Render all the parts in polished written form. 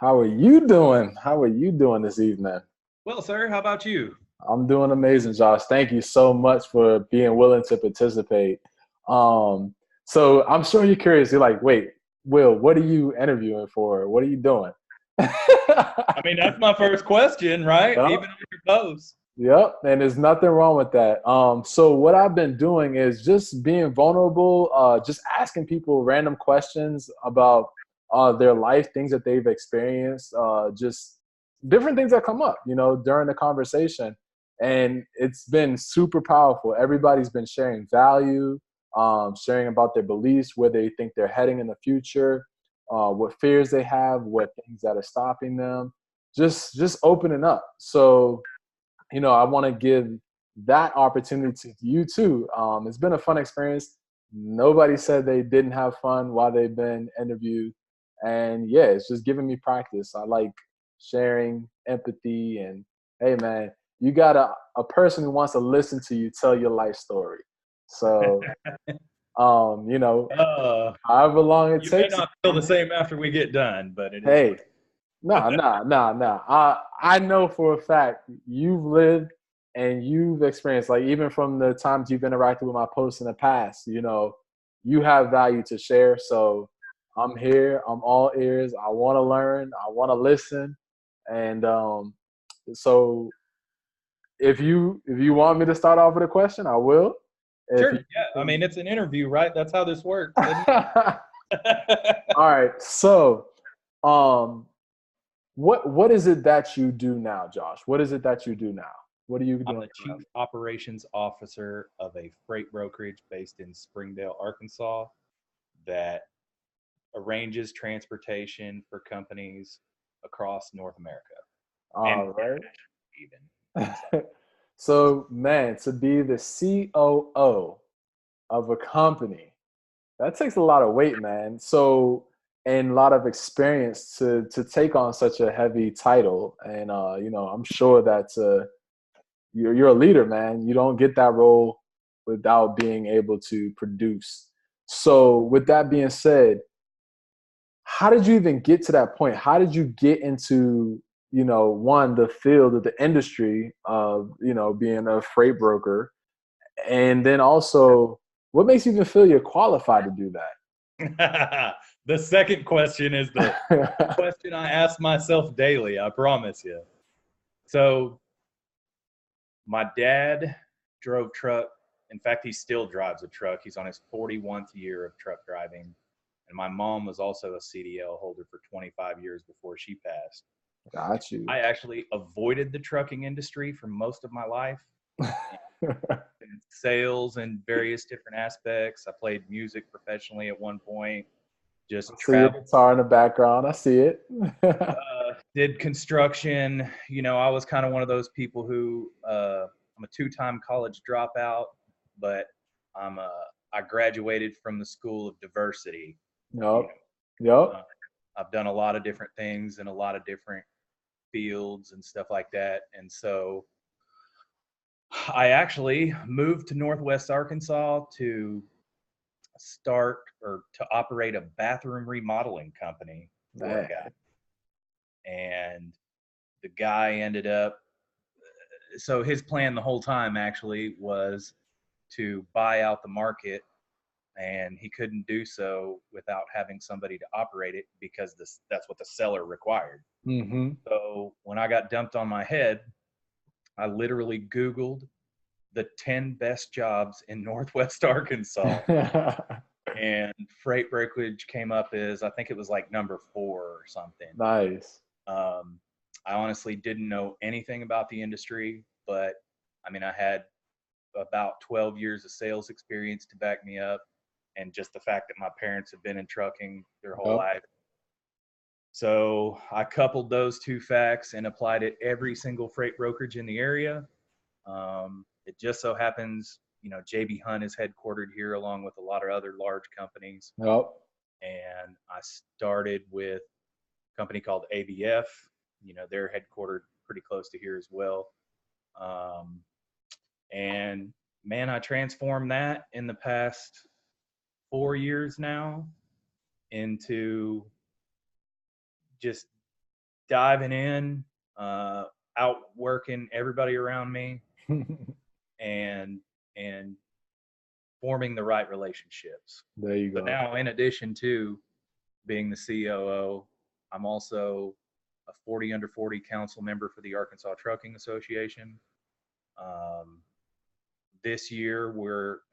How are you doing? How are you doing this evening? Well, sir, how about you? I'm doing amazing, Josh. Thank you so much for being willing to participate. Um, so I'm sure you're curious. You're like, wait, Will, what are you interviewing for? What are you doing? I mean, that's my first question, right? Yep, Even on your post. yep, and there's nothing wrong with that. So what I've been doing is just being vulnerable, just asking people random questions about their life, things that they've experienced, just different things that come up, during the conversation. And it's been super powerful. Everybody's been sharing value, sharing about their beliefs, where they think they're heading in the future, what fears they have, what things that are stopping them, just opening up. So I want to give that opportunity to you too. It's been a fun experience. Nobody said they didn't have fun while they've been interviewed. And yeah, it's just giving me practice. I like sharing empathy and hey man, you got a person who wants to listen to you tell your life story. So um, you know, Uh, however long it you may takes, not feel the same after we get done, but it is what hey, nah. I know for a fact you've lived and you've experienced, like even from the times you've interacted with my posts in the past, you have value to share. So I'm here. I'm all ears. I want to learn. I want to listen. And so if you want me to start off with a question, I will. If sure. you, Yeah, I mean, it's an interview, right? That's how this works, isn't it? all right. So um what is it that you do now, Josh? What is it that you do now? What are you I'm doing the now? chief operations officer of a freight brokerage based in Springdale, Arkansas, that arranges transportation for companies across North America and All right. even. So, man, to be the COO of a company, that takes a lot of weight, man. So, and a lot of experience to take on such a heavy title. And I'm sure that you're a leader, man. You don't get that role without being able to produce. So, with that being said, how did you even get to that point? How did you get into, one, the field of the industry of, being a freight broker? And then also, what makes you even feel you're qualified to do The second question is the that? question I ask myself daily, I promise you. So, my dad drove truck. In fact, he still drives a truck. He's on his 41st year of truck driving. And my mom was also a CDL holder for 25 years before she passed. Got you. I actually avoided the trucking industry for most of my life, in sales and various different aspects. I played music professionally at one point, I just see your traveled, guitar in the background. I see it. did construction. I was kind of one of those people who I'm a two-time college dropout, but I'm a I graduated from the School of Diversity. You Yep. know, Yep. I've done a lot of different things in a lot of different fields and stuff like that, and so I actually moved to Northwest Arkansas to start or to operate a bathroom remodeling company for a Man. guy, and the guy ended up so his plan the whole time actually was to buy out the market, and he couldn't do so without having somebody to operate it because that's what the seller required. Mm-hmm. So when I got dumped on my head, I literally Googled the 10 best jobs in Northwest Arkansas, and freight brokerage came up as, I think it was like number 4 or something. Nice. Um, I honestly didn't know anything about the industry, but I mean, I had about 12 years of sales experience to back me up, and just the fact that my parents have been in trucking their whole Yep. life. So I coupled those two facts and applied it every single freight brokerage in the area. It just so happens, JB Hunt is headquartered here along with a lot of other large companies. Yep. And I started with a company called ABF. They're headquartered pretty close to here as well. Um, and man, I transformed that in the past 4 years now into just diving in, outworking everybody around me, and and forming the right relationships. There you So go. now, in addition to being the COO, I'm also a 40 under 40 council member for the Arkansas Trucking Association. Um, this year,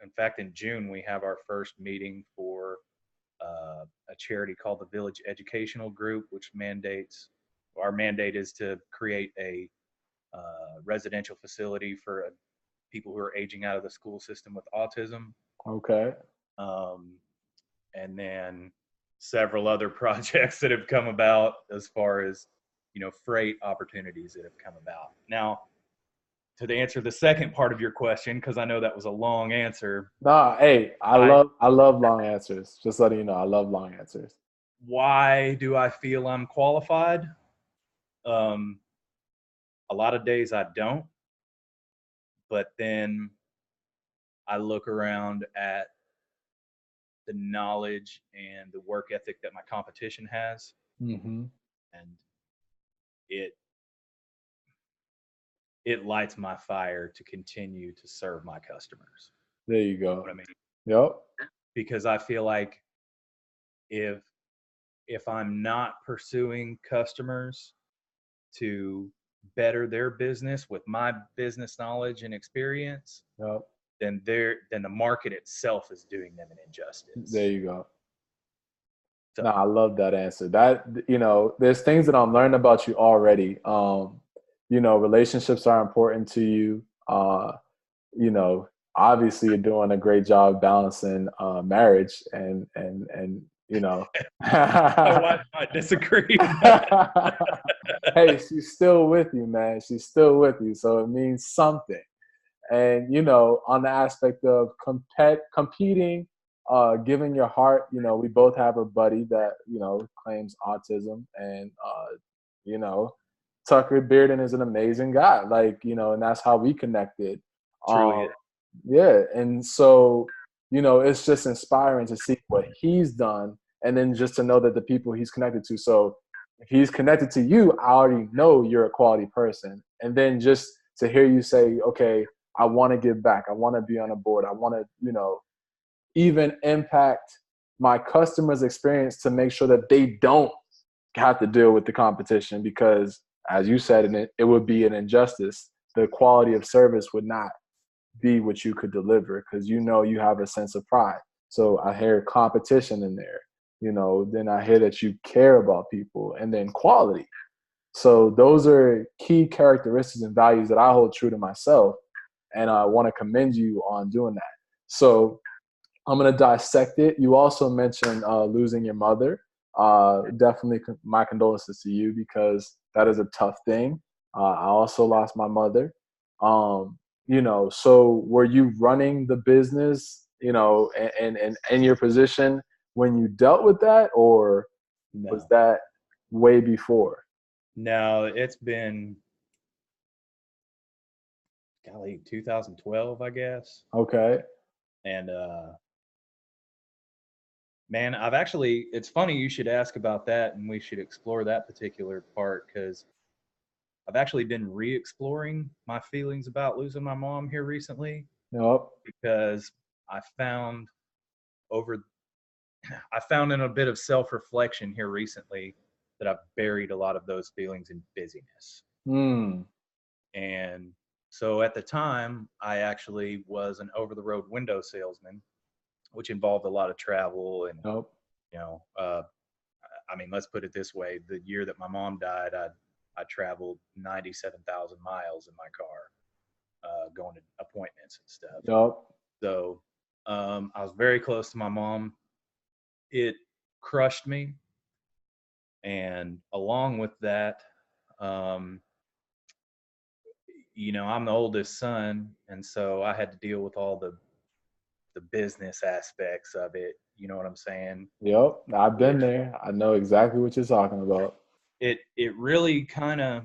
in fact, in June, we have our first meeting for a charity called the Village Educational Group, which our mandate is to create a residential facility for people who are aging out of the school system with autism. Okay. Um, and then several other projects that have come about as far as, freight opportunities that have come about. Now, to answer the second part of your question, because I know that was a long answer. Nah, hey, I love long answers. Just letting you know, I love long answers. Why do I feel I'm qualified? Um, a lot of days I don't, but then I look around at the knowledge and the work ethic that my competition has, Mm-hmm. and it it lights my fire to continue to serve my customers. There you You know go. what I mean? Yep. Because I feel like if I'm not pursuing customers to better their business with my business knowledge and experience, Yep. then the market itself is doing them an There injustice. you go. No, So I love that answer. That, there's things that I'm learning about you already. Relationships are important to you. You know, Obviously you're doing a great job balancing marriage and my wife might disagree. hey, she's still with you, man. She's still with you, so it means something. And on the aspect of competing, giving your heart, we both have a buddy that claims autism, and you know Tucker Bearden is an amazing guy, like, and that's how we connected. Truly is. Yeah, and so it's just inspiring to see what he's done, and then just to know that the people he's connected to. So if he's connected to you, I already know you're a quality person, and then just to hear you say, okay, I want to give back, I want to be on a board, I want to even impact my customers' experience to make sure that they don't have to deal with the competition, because as you said, and it would be an injustice. The quality of service would not be what you could deliver, because you have a sense of pride. So I hear competition in there, then I hear that you care about people, and then quality. So those are key characteristics and values that I hold true to myself, and I want to commend you on doing that. So I'm going to dissect it. You also mentioned losing your mother. Definitely my condolences to you, because that is a tough thing. I also lost my mother. So were you running the business, and in your position when you dealt with that, or was No, that way before? no, it's been, golly, 2012, I guess. Okay. And man, it's funny you should ask about that, and we should explore that particular part, because I've actually been re-exploring my feelings about losing my mom here recently, Yep. because I found over I found in a bit of self-reflection here recently that I've buried a lot of those feelings in busyness. Hmm. And so at the time, I actually was an over-the-road window salesman, which involved a lot of travel. And, Yep. you know, uh, I mean, let's put it this way: the year that my mom died, I traveled 97,000 miles in my car, going to appointments and stuff. Yep. So I was very close to my mom. It crushed me, and along with that, um, I'm the oldest son, and so I had to deal with all the business aspects of it. You know what I'm saying? Yep. I've been Which there. I know exactly what you're talking about. it really kind of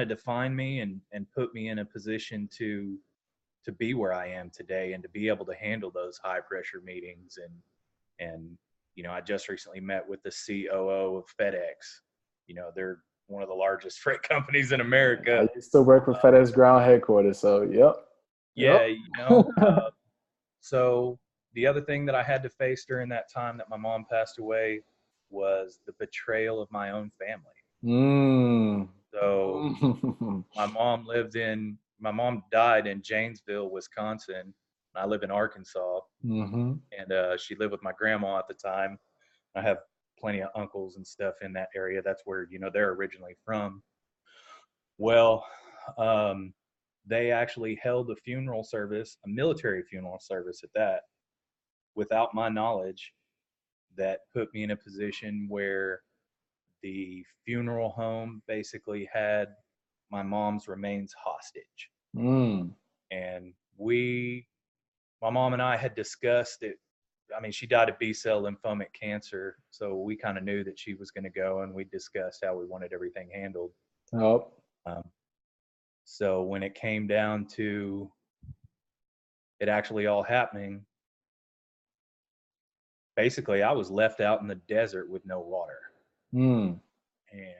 defined me, and put me in a position to be where I am today, and to be able to handle those high pressure meetings. And I just recently met with the COO of FedEx, they're one of the largest freight companies in America. I used to work for FedEx ground headquarters, so yep. Yeah, so the other thing that I had to face during that time that my mom passed away was the betrayal of my own family. Mm. So my mom died in Janesville, Wisconsin. I live in Arkansas, Mm-hmm. and she lived with my grandma at the time. I have plenty of uncles and stuff in that area. That's where, they're originally from. Well, they actually held a funeral service, a military funeral service at that, without my knowledge, that put me in a position where the funeral home basically had my mom's remains hostage. Mm. And my mom and I had discussed it. I mean, she died of B-cell lymphomic cancer, so we kind of knew that she was going to go, and we discussed how we wanted everything handled. Yep. Um, so when it came down to it actually all happening, basically I was left out in the desert with no water. Mm. And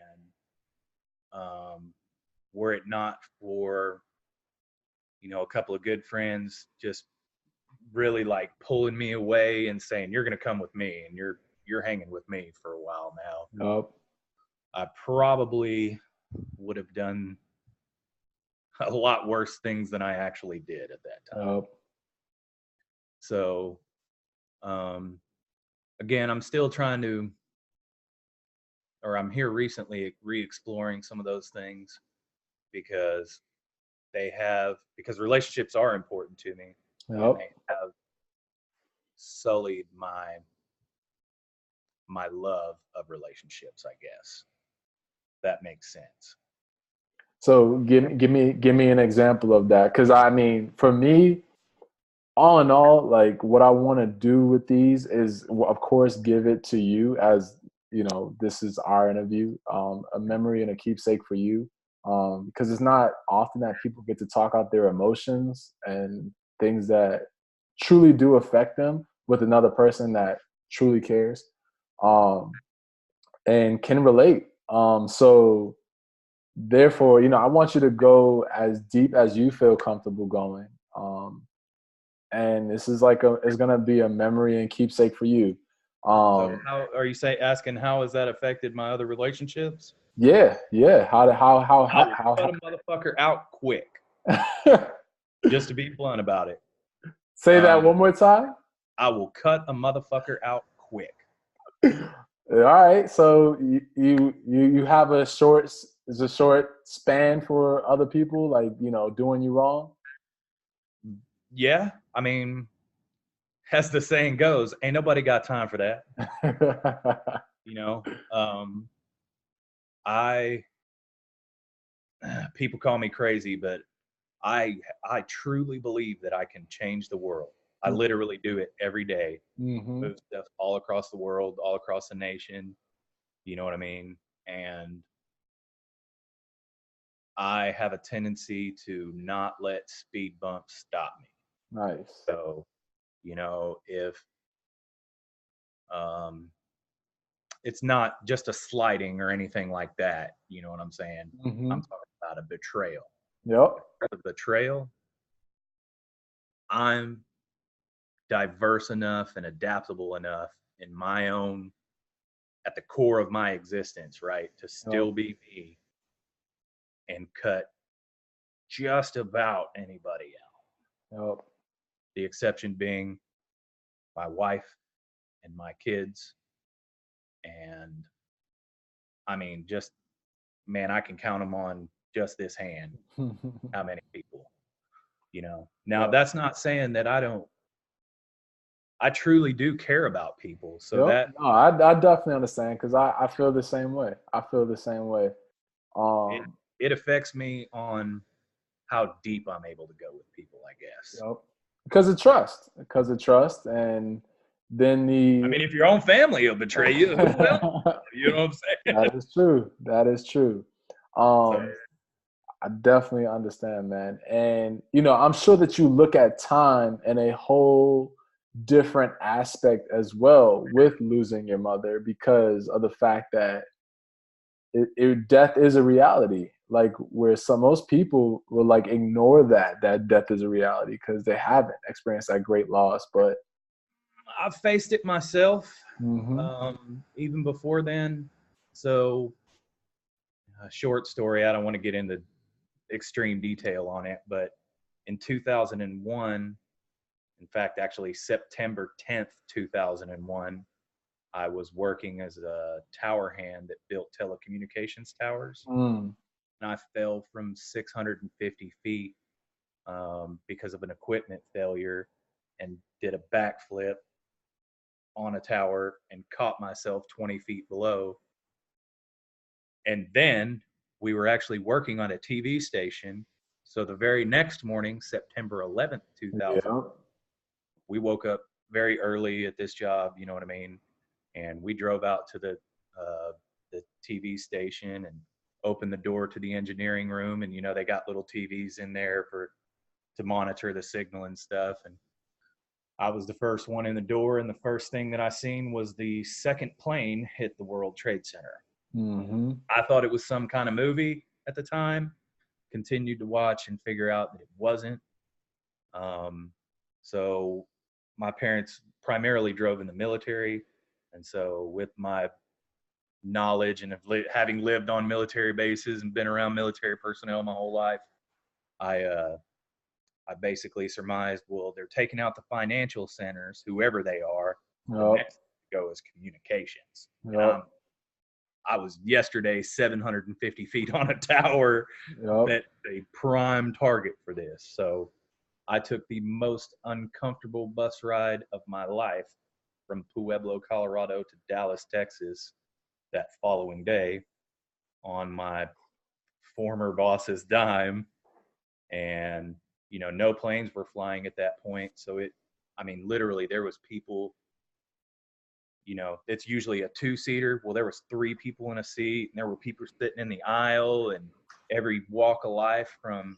were it not for, a couple of good friends just really like pulling me away and saying, you're going to come with me and you're hanging with me for a while now. Yep. I probably would have done a lot worse things than I actually did at that time. Yep. So, again, I'm still trying to, or I'm here recently re-exploring some of those things because because relationships are important to me. Yep. And they have sullied my love of relationships, I guess. That makes sense. So give me an example of that, because I mean, for me, all in all, like what I want to do with these is, of course, give it to you as this is our interview, a memory and a keepsake for you, because it's not often that people get to talk out their emotions and things that truly do affect them with another person that truly cares, and can relate. So therefore, I want you to go as deep as you feel comfortable going. And this is it's gonna be a memory and keepsake for you. So how are you asking how has that affected my other relationships? Yeah. How I will cut a motherfucker out quick. Just to be blunt about it. Say that one more time. I will cut a motherfucker out quick. All right. So you have a short span for other people, like doing you wrong. Yeah, I mean, as the saying goes, ain't nobody got time for that. People call me crazy, but I truly believe that I can change the world. I literally do it every day. Mm-hmm. Move stuff all across the world, all across the nation. You know what I mean? And I have a tendency to not let speed bumps stop me. Nice. So, if it's not just a sliding or anything like that, you know what I'm saying? Mm-hmm. I'm talking about a betrayal. Yep. A betrayal, I'm diverse enough and adaptable enough at the core of my existence, right, to still be me and cut just about anybody out. Yep. The exception being my wife and my kids. And I mean, man, I can count them on just this hand, how many people, Now, that's not saying that I truly do care about people. So no, I definitely understand, because I feel the same way. It affects me on how deep I'm able to go with people, I guess. Yep. Because of trust. And then I mean, if your own family will betray you, who else? You know what I'm saying? That is true. I definitely understand, man. And, I'm sure that you look at time in a whole different aspect as well with losing your mother, because of the fact that death is a reality. Like where most people will like ignore that death is a reality because they haven't experienced that great loss. But I've faced it myself, mm-hmm. even before then. So, a short story. I don't want to get into extreme detail on it, but in 2001, in fact, actually September 10th, 2001, I was working as a tower hand that built telecommunications towers. Mm. And I fell from 650 feet because of an equipment failure and did a backflip on a tower and caught myself 20 feet below. And then we were actually working on a TV station. So the very next morning, September 11th, 2000, Yeah. we woke up very early at this job, you know what I mean? And we drove out to the TV station and opened the door to the engineering room. And, you know, they got little TVs in there to monitor the signal and stuff. And I was the first one in the door. And the first thing that I seen was the second plane hit the World Trade Center. Mm-hmm. I thought it was some kind of movie at the time, continued to watch and figure out that it wasn't. So my parents primarily drove in the military. And so with my knowledge and having lived on military bases and been around military personnel my whole life, I basically surmised, well, they're taking out the financial centers, whoever they are. The Yep. next to go is communications. And Yep. I was yesterday 750 feet on a tower Yep. that's a prime target for this. So I took the most uncomfortable bus ride of my life from Pueblo, Colorado to Dallas, Texas that following day on my former boss's dime. And, you know, no planes were flying at that point. So literally there was people, you know, it's usually a 2-seater. Well, there was 3 people in a seat and there were people sitting in the aisle and every walk of life from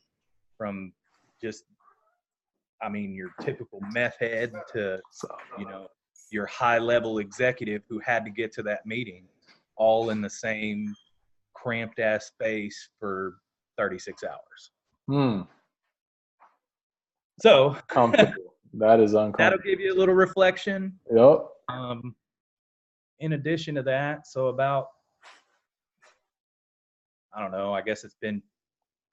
just, your typical meth head to, you know, your high level executive who had to get to that meeting all in the same cramped ass space for 36 hours. Mm. So Comfortable. That is that'll uncomfortable. give you a little reflection. Yep. In addition to that, so about, I don't know, I guess it's been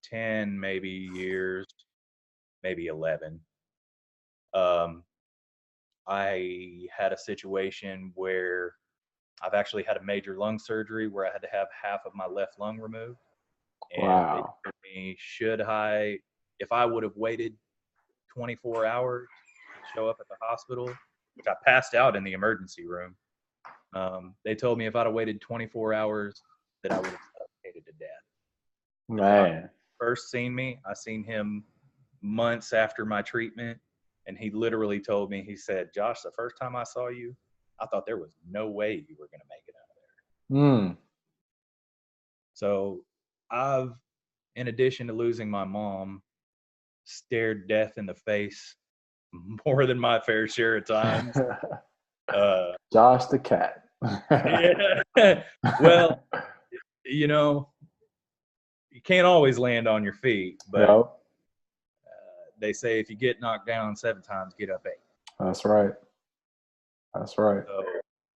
10 maybe years, maybe 11. I had a situation where I've actually had a major lung surgery where I had to have half of my left lung removed. And they Wow. told me, if I would have waited 24 hours to show up at the hospital, which I passed out in the emergency room, they told me if I'd have waited 24 hours that I would have suffocated to death. The doctor Man. first seen me, I seen him months after my treatment, and he literally told me, he said, Josh, the first time I saw you, I thought there was no way you were going to make it out of there. Mm. So I've, in addition to losing my mom, stared death in the face more than my fair share of times. Josh the cat. Yeah. Well, you know, you can't always land on your feet, but Yep. they say if you get knocked down 7 times, get up 8. That's right. That's right. So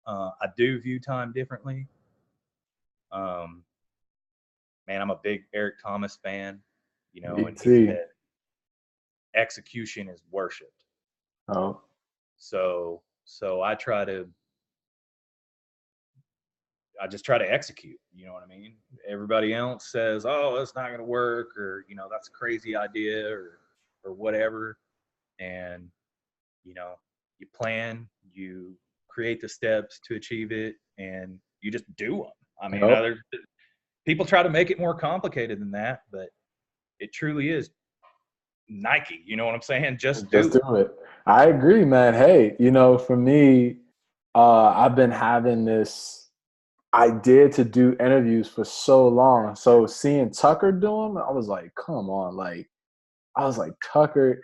I do view time differently. Man, I'm a big Eric Thomas fan, you know, and he ET. said execution is worshipped. Oh. So I just try to execute, you know what I mean? Everybody else says, oh, it's not going to work, or, you know, that's a crazy idea, or whatever. And, you know, you plan, you create the steps to achieve it, and you just do them. I mean, Yep. People try to make it more complicated than that, but it truly is Nike. You know what I'm saying? Just do it. I agree, man. Hey, you know, for me, I've been having this idea to do interviews for so long. So seeing Tucker do them, I was like, come on, like, I was like, Tucker,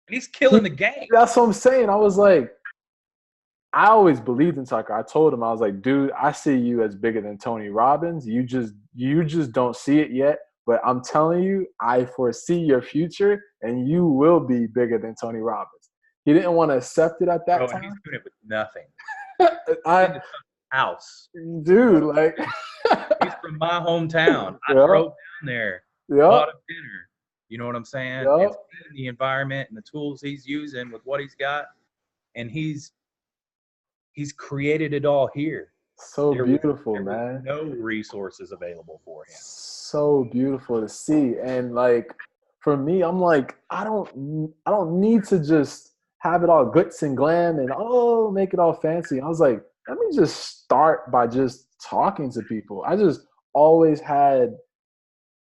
he's killing the game. That's what I'm saying. I was like, I always believed in Tucker. I told him, I was like, dude, I see you as bigger than Tony Robbins. You just don't see it yet. But I'm telling you, I foresee your future, and you will be bigger than Tony Robbins. He didn't want to accept it at that Bro, and he's time. doing it with nothing. I, In his house. You know dude, what I'm like, saying? He's from my hometown. I yep, drove down there, yep, bought him dinner. You know what I'm saying? yep. And seeing the environment and the tools he's using with what he's got, and he's created it all here. So There was beautiful, there was man. no resources available for him. So beautiful to see. And like for me, I'm like, I don't need to just have it all glitz and glam and oh make it all fancy. I was like, let me just start by just talking to people. I just always had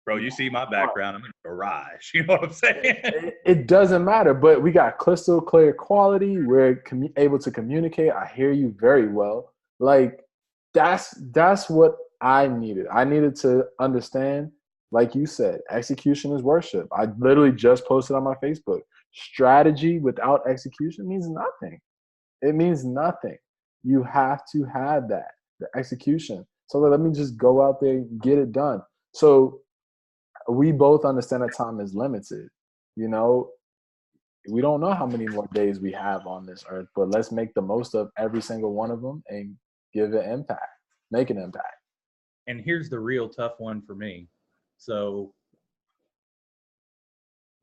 Bro, you see my background, I'm in a garage. You know what I'm saying? it doesn't matter, but we got crystal clear quality. We're able to communicate. I hear you very well. Like that's what I needed. I needed to understand, like you said, execution is worship. I literally just posted on my Facebook. Strategy without execution means nothing. It means nothing. You have to have that, the execution. So let me just go out there and get it done. So we both understand that time is limited. You know, we don't know how many more days we have on this earth, but let's make the most of every single one of them and give an impact, make an impact. And here's the real tough one for me. So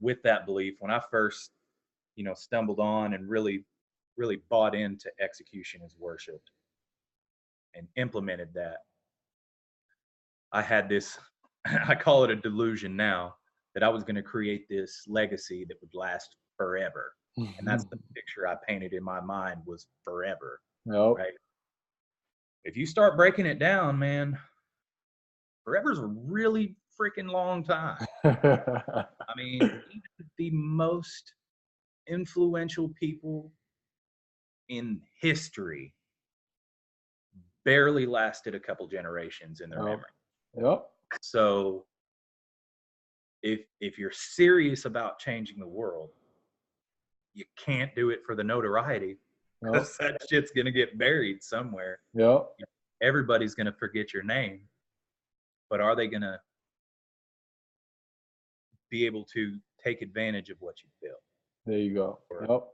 with that belief, when I first, stumbled on and really, really bought into execution as worship and implemented that, I had this, I call it a delusion now, that I was going to create this legacy that would last forever. And that's the picture I painted in my mind, was forever. Nope. Right? If you start breaking it down, man, forever's a really freaking long time. I mean, even the most influential people in history barely lasted a couple generations in their Nope. memory. Yep. So if you're serious about changing the world, you can't do it for the notoriety, because that shit's gonna get buried somewhere. Yep. Everybody's gonna forget your name, but are they gonna be able to take advantage of what you built? There you go. Or Yep.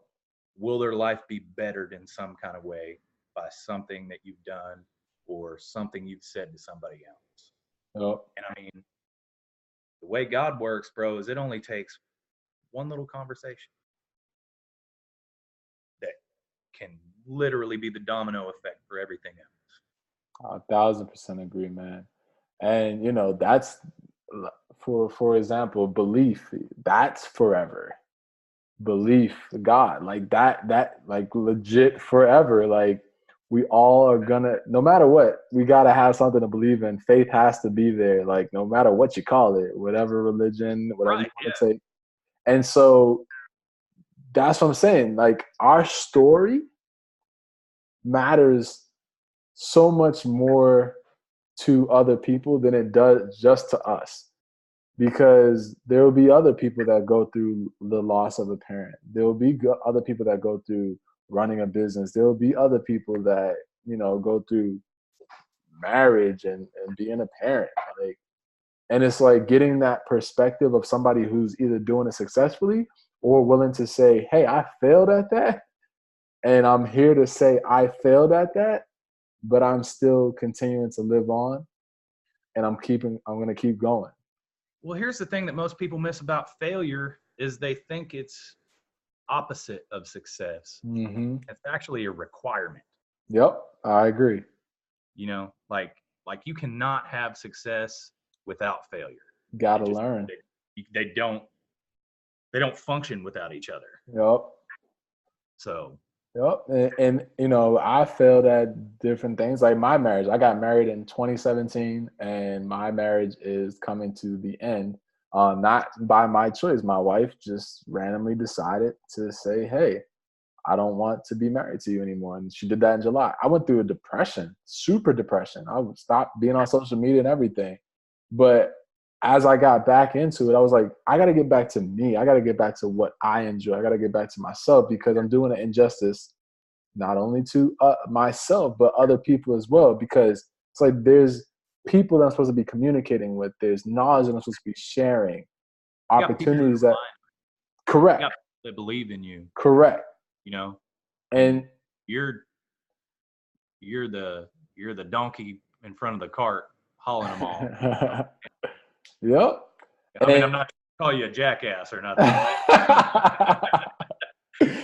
will their life be bettered in some kind of way by something that you've done or something you've said to somebody else? Yep. And I mean, the way God works, bro, is it only takes one little conversation that can literally be the domino effect for everything else. 1,000% agree, man. And that's for example, belief. That's forever. Belief, God, like that like legit forever. Like we all are gonna, no matter what, we gotta have something to believe in. Faith has to be there, like no matter what you call it, whatever religion, whatever Right, you want to take. And so that's what I'm saying. Like our story matters so much more to other people than it does just to us, because there will be other people that go through the loss of a parent. There will be other people that go through running a business. There will be other people that go through marriage and being a parent. Like, and it's like getting that perspective of somebody who's either doing it successfully or willing to say, hey, I failed at that, and I'm here to say I failed at that, but I'm still continuing to live on, and I'm going to keep going. Well, here's the thing that most people miss about failure is they think it's opposite of success. Mm-hmm. It's actually a requirement. Yep, I agree. Like you cannot have success without failure. Gotta learn. They don't function without each other. Yep. So. Yep. And I failed at different things. Like my marriage, I got married in 2017, and my marriage is coming to the end. Not by my choice. My wife just randomly decided to say, hey, I don't want to be married to you anymore. And she did that in July. I went through a depression, super depression. I would stop being on social media and everything. But as I got back into it, I was like, I got to get back to me. I got to get back to what I enjoy. I got to get back to myself, because I'm doing an injustice not only to myself, but other people as well, because it's like there's people that I'm supposed to be communicating with, there's knowledge that I'm supposed to be sharing, You got people opportunities that, you correct, got people that believe in you, correct. you know, and And you're you're the you're the donkey in front of the cart hauling them all. yep. I mean, I'm And not trying to call you a jackass or nothing.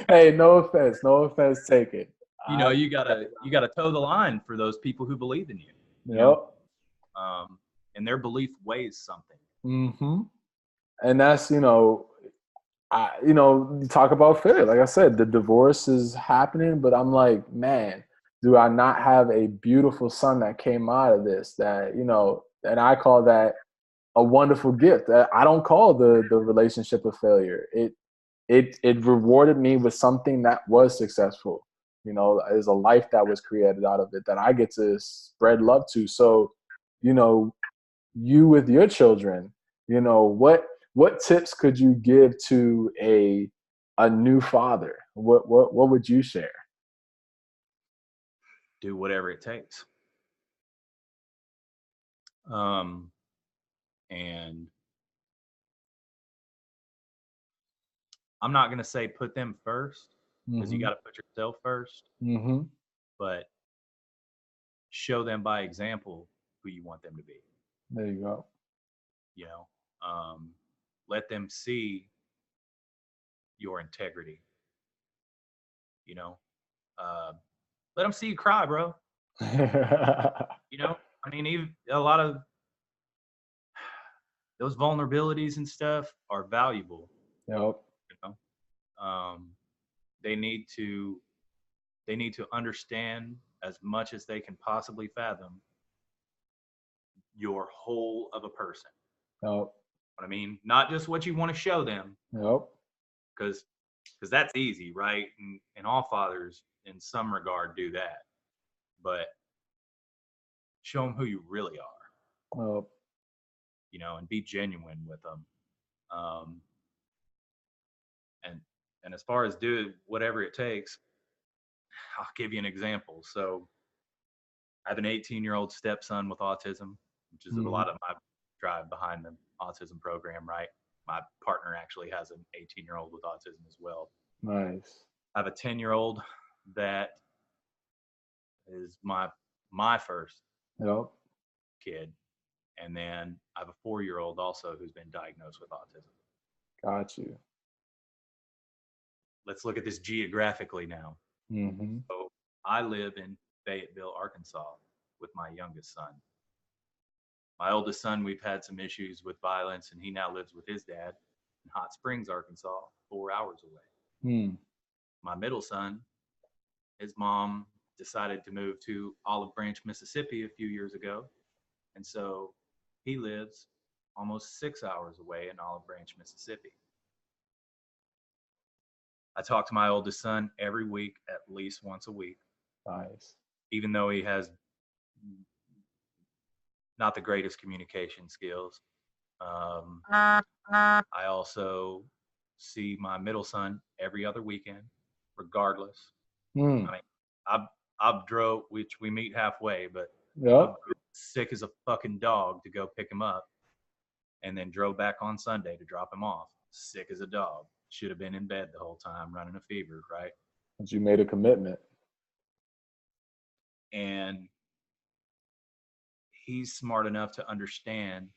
hey, no offense taken. You know, you gotta toe the line for those people who believe in you. You Yep. know, and their belief weighs something. Mm-hmm. And that's, you talk about failure. Like I said, the divorce is happening, but I'm like, man, do I not have a beautiful son that came out of this? That, and I call that a wonderful gift. I don't call the relationship a failure. It rewarded me with something that was successful. There's a life that was created out of it that I get to spread love to. So, you with your children, what tips could you give to a new father? What would you share? Do whatever it takes. And I'm not gonna say put them first, because you got to put yourself first. Mm-hmm. But show them by example who you want them to be. There you go. You know, let them see your integrity. You know, let them see you cry, bro. You know, I mean, even a lot of those vulnerabilities and stuff are valuable. Yep. You know, they need to understand as much as they can possibly fathom your whole of a person. Yep. What I mean, not just what you want to show them, Yep. because that's easy, right? And all fathers, in some regard, do that. But show them who you really are, Yep. and be genuine with them. Um, and as far as do whatever it takes, I'll give you an example. So I have an 18-year-old stepson with autism, which is a Mm-hmm. lot of my drive behind the autism program, right? My partner actually has an 18-year-old with autism as well. Nice. I have a 10-year-old that is my first Yep. kid. And then I have a 4-year-old also who's been diagnosed with autism. Got you. Let's look at this geographically now. Mm-hmm. So I live in Fayetteville, Arkansas with my youngest son. My oldest son, we've had some issues with violence, and he now lives with his dad in Hot Springs, Arkansas, 4 hours away. Mm. My middle son, his mom decided to move to Olive Branch, Mississippi a few years ago. And so he lives almost 6 hours away in Olive Branch, Mississippi. I talk to my oldest son every week, at least once a week. Nice. Even though he has not the greatest communication skills. I also see my middle son every other weekend, regardless. Mm. I mean, I've drove, which we meet halfway, but Yep. I'm sick as a fucking dog to go pick him up, and then drove back on Sunday to drop him off. Sick as a dog. Should have been in bed the whole time, running a fever, right? But you made a commitment. And he's smart enough to understand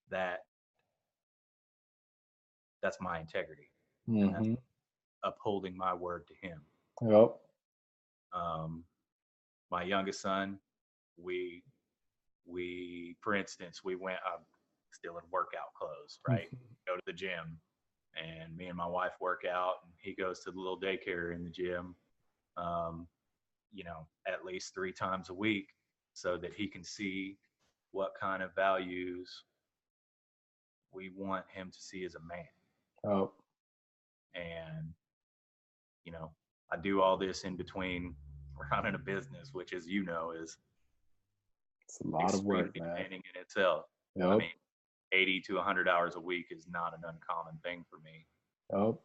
that that's my integrity, and that's Mm-hmm. upholding my word to him. Yep. My youngest son, we for instance, we went. I'm still in workout clothes, right? Go to the gym, and me and my wife work out, and he goes to the little daycare in the gym. At least 3 times a week, so that he can see what kind of values we want him to see as a man. Yep. And, I do all this in between running a business, which, as you know, is It's a lot of extremely work, man. demanding in itself. Yep. I mean, 80 to 100 hours a week is not an uncommon thing for me. Yep.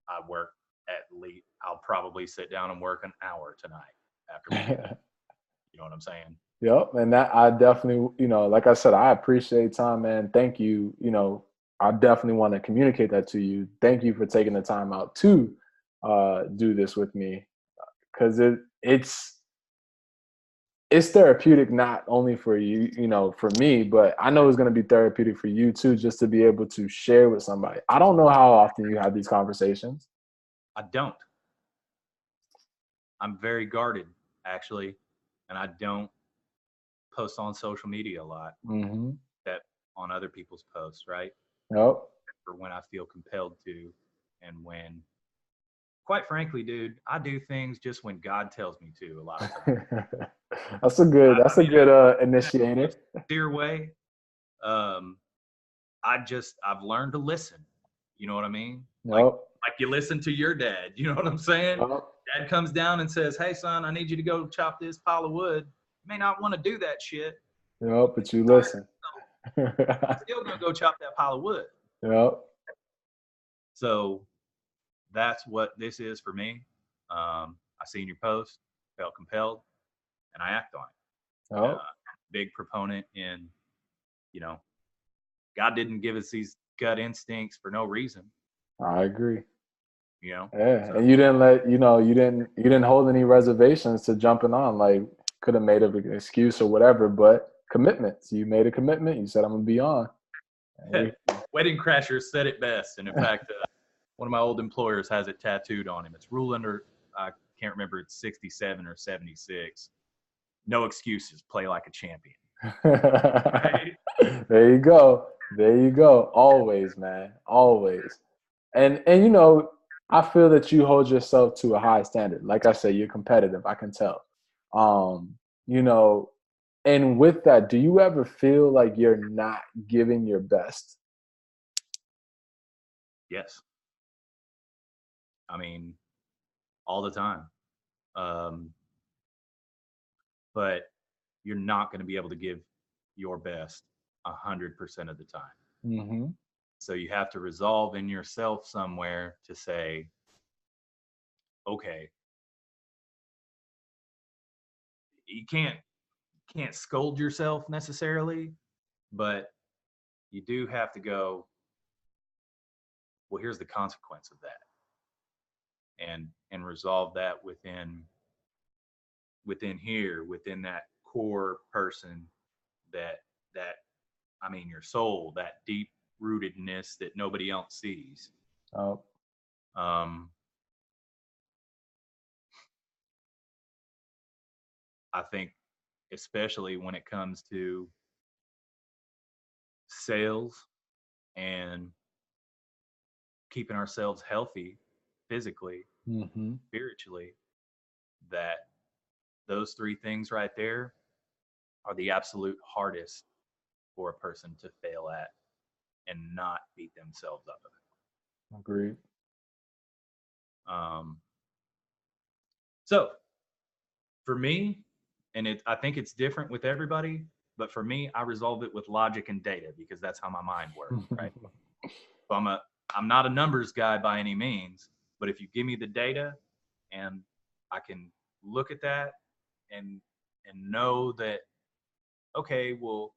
I work at least I'll probably sit down and work an hour tonight after we get done. You know what I'm saying? Yep. And that I definitely, like I said, I appreciate time, man. Thank you. I definitely want to communicate that to you. Thank you for taking the time out to do this with me, because it's therapeutic, not only for you, for me, but I know it's going to be therapeutic for you too, just to be able to share with somebody. I don't know how often you have these conversations. I don't. I'm very guarded, actually, and I don't post on social media a lot. Mm-hmm. That on other people's posts, right? Yep. Or when I feel compelled to, and when, quite frankly, dude, I do things just when God tells me to. A lot of times. That's a good. I That's a mean, good in a initiator. sincere way. Um, I've learned to listen. You know what I mean? Yep. Like you listen to your dad. You know what I'm saying? Yep. Dad comes down and says, "Hey, son, I need you to go chop this pile of wood." You may not want to do that shit. Yep. But you listen. You're still gonna go chop that pile of wood. Yep. So that's what this is for me. I seen your post, felt compelled, and I act on it. Yep. Big proponent in, God didn't give us these gut instincts for no reason. I agree. Yeah, so. And you didn't you didn't hold any reservations to jumping on. Like, could have made an excuse or whatever, but commitments. You made a commitment. You said, I'm gonna be on. Wedding Crashers said it best, and in fact, one of my old employers has it tattooed on him. It's rule under, I can't remember, it's 67 or 76. No excuses. Play like a champion. Right? There you go. There you go. Always, man. Always. And I feel that you hold yourself to a high standard. Like I said, you're competitive. I can tell. You know, and with that, do you ever feel like you're not giving your best? Yes. I mean, all the time. But you're not going to be able to give your best 100% of the time. Mm-hmm. So you have to resolve in yourself somewhere to say, okay, you can't scold yourself necessarily, but you do have to go, well, here's the consequence of that, and resolve that within that core person, that I mean your soul, that deep rootedness that nobody else sees. Oh. I think especially when it comes to sales and keeping ourselves healthy physically, Mm-hmm. spiritually, that those three things right there are the absolute hardest for a person to fail at and not beat themselves up about. Agreed. So for me, and I think it's different with everybody, but for me, I resolve it with logic and data because that's how my mind works, right? So I'm not a numbers guy by any means, but if you give me the data and I can look at that and know that, okay, well,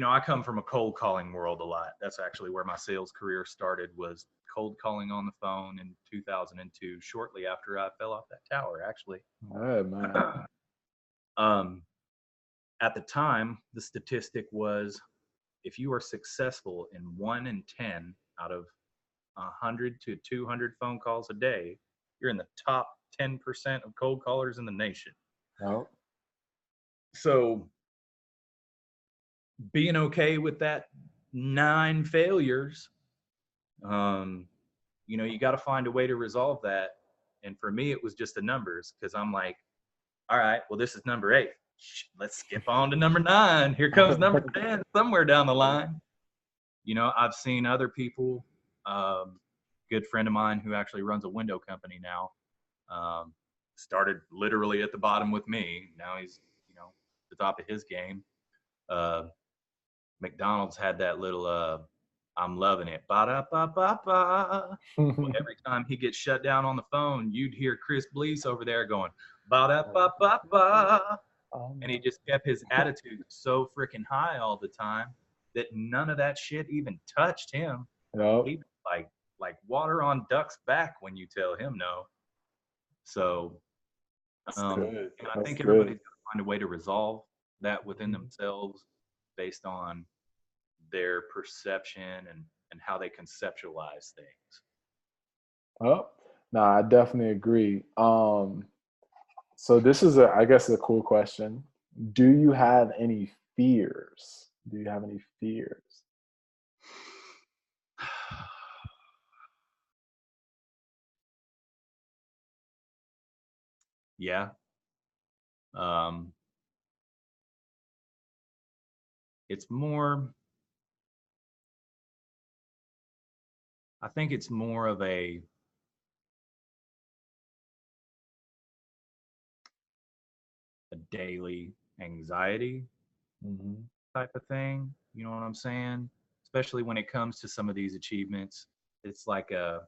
I come from a cold calling world a lot. That's actually where my sales career started, was cold calling on the phone in 2002, shortly after I fell off that tower, actually. Hey, man. At the time, the statistic was, if you are successful in 1 in 10 out of 100 to 200 phone calls a day, you're in the top 10% of cold callers in the nation. Oh. So being okay with that 9 failures, you got to find a way to resolve that. And for me, it was just the numbers, because I'm like, all right, well, this is number 8. Let's skip on to number 9. Here comes number 10 somewhere down the line. I've seen other people, good friend of mine who actually runs a window company now, started literally at the bottom with me. Now he's, the top of his game. McDonald's had that little I'm loving it. Ba-da-ba-ba-ba. Well, every time he gets shut down on the phone, you'd hear Chris Blease over there going, ba-da-ba-ba-ba. And he just kept his attitude so freaking high all the time that none of that shit even touched him. Yep. He like water on duck's back when you tell him no. So, That's good. and I That's think good. everybody's got to find a way to resolve that within themselves based on their perception and how they conceptualize things. Oh, no, I definitely agree. So this is I guess a cool question. Do you have any fears? Do you have any fears? Yeah. Um, it's more, I think it's more of a daily anxiety Mm-hmm. type of thing. You know what I'm saying? Especially when it comes to some of these achievements, it's like a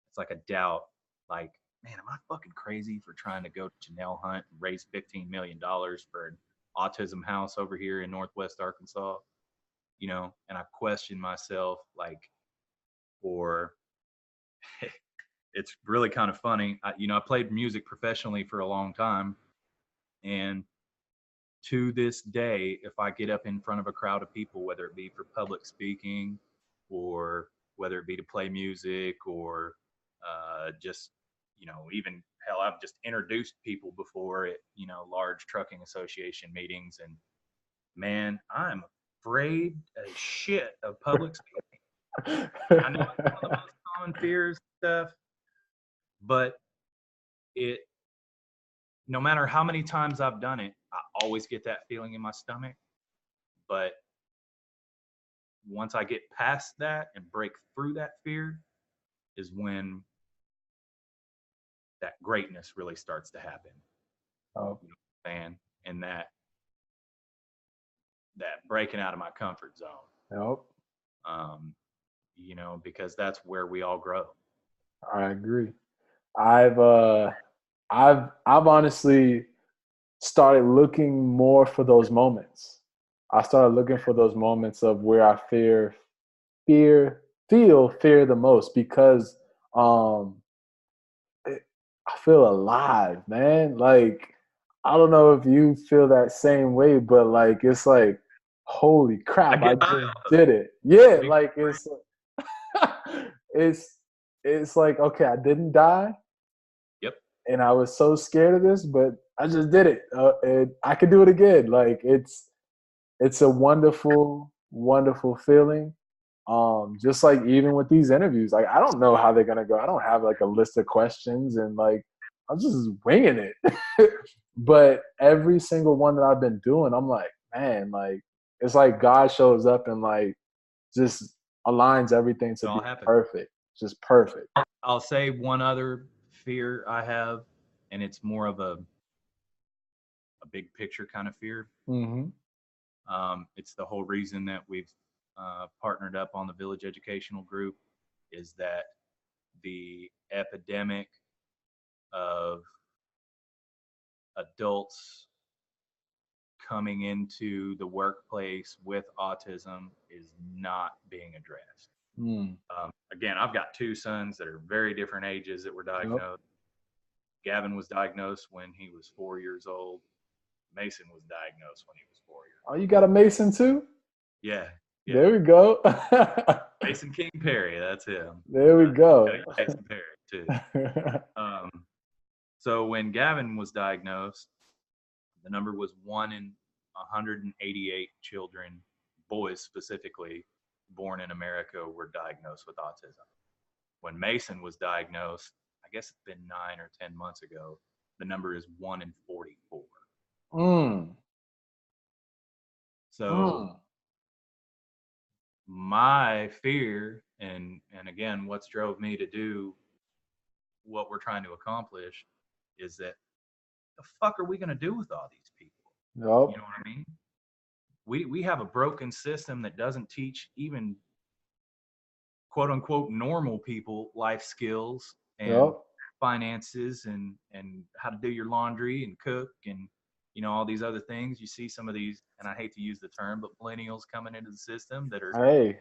it's like a doubt. Like, man, am I fucking crazy for trying to go to Janelle Hunt and raise $15 million for an autism house over here in Northwest Arkansas? You know, and I question myself, like, or it's really kind of funny. I played music professionally for a long time, and to this day, if I get up in front of a crowd of people, whether it be for public speaking or whether it be to play music or just, even hell, I've just introduced people before at, large trucking association meetings. And man, I'm afraid as shit of public speaking. I know it's one of the most common fears stuff, but it, no matter how many times I've done it, I always get that feeling in my stomach. But once I get past that and break through that fear is when that greatness really starts to happen. Oh, You know what I'm saying? And that breaking out of my comfort zone. yep. Um, because that's where we all grow. I agree. I've uh I've honestly started looking more for those moments. I started looking for those moments of where I feel fear the most because um I feel alive, man. Like I don't know if you feel that same way, but like it's like holy I crap, I get high just off of it. did it. Yeah, Big like it's it's like okay, I didn't die Yep. and I was so scared of this, but I just did it. And I could do it again. Like it's a wonderful, wonderful feeling. Just like even with these interviews, like I don't know how they're gonna go. I don't have like a list of questions and like I'm just winging it. But every single one that I've been doing, I'm like, man, like it's like God shows up and like just aligns everything It to be all happens. perfect. Just perfect. I'll say one other fear I have, and it's more of a big picture kind of fear. Mm-hmm. It's the whole reason that we've partnered up on the Village Educational Group is that the epidemic of adults coming into the workplace with autism is not being addressed. Mm. Again, I've got two sons that are very different ages that were Yep. diagnosed. Gavin was diagnosed when he was 4 years old. Mason was diagnosed when he was 4 years Oh, old. you got a Mason too? Yeah, There yeah. we go. Mason King Perry, that's him. There we go. Mason Perry too. Um, so when Gavin was diagnosed, the number was 1 in 188 children, boys specifically, born in America were diagnosed with autism. When Mason was diagnosed, I guess it's been 9 or 10 months ago, the number is 1 in 44. Mm. So Mm. my fear and again what's drove me to do what we're trying to accomplish is that the fuck are we going to do with all these people? You Yep. know what I mean? We have a broken system that doesn't teach even quote unquote normal people life skills and Yep. finances and how to do your laundry and cook and all these other things. You see some of these, and I hate to use the term, but millennials coming into the system that are Hey,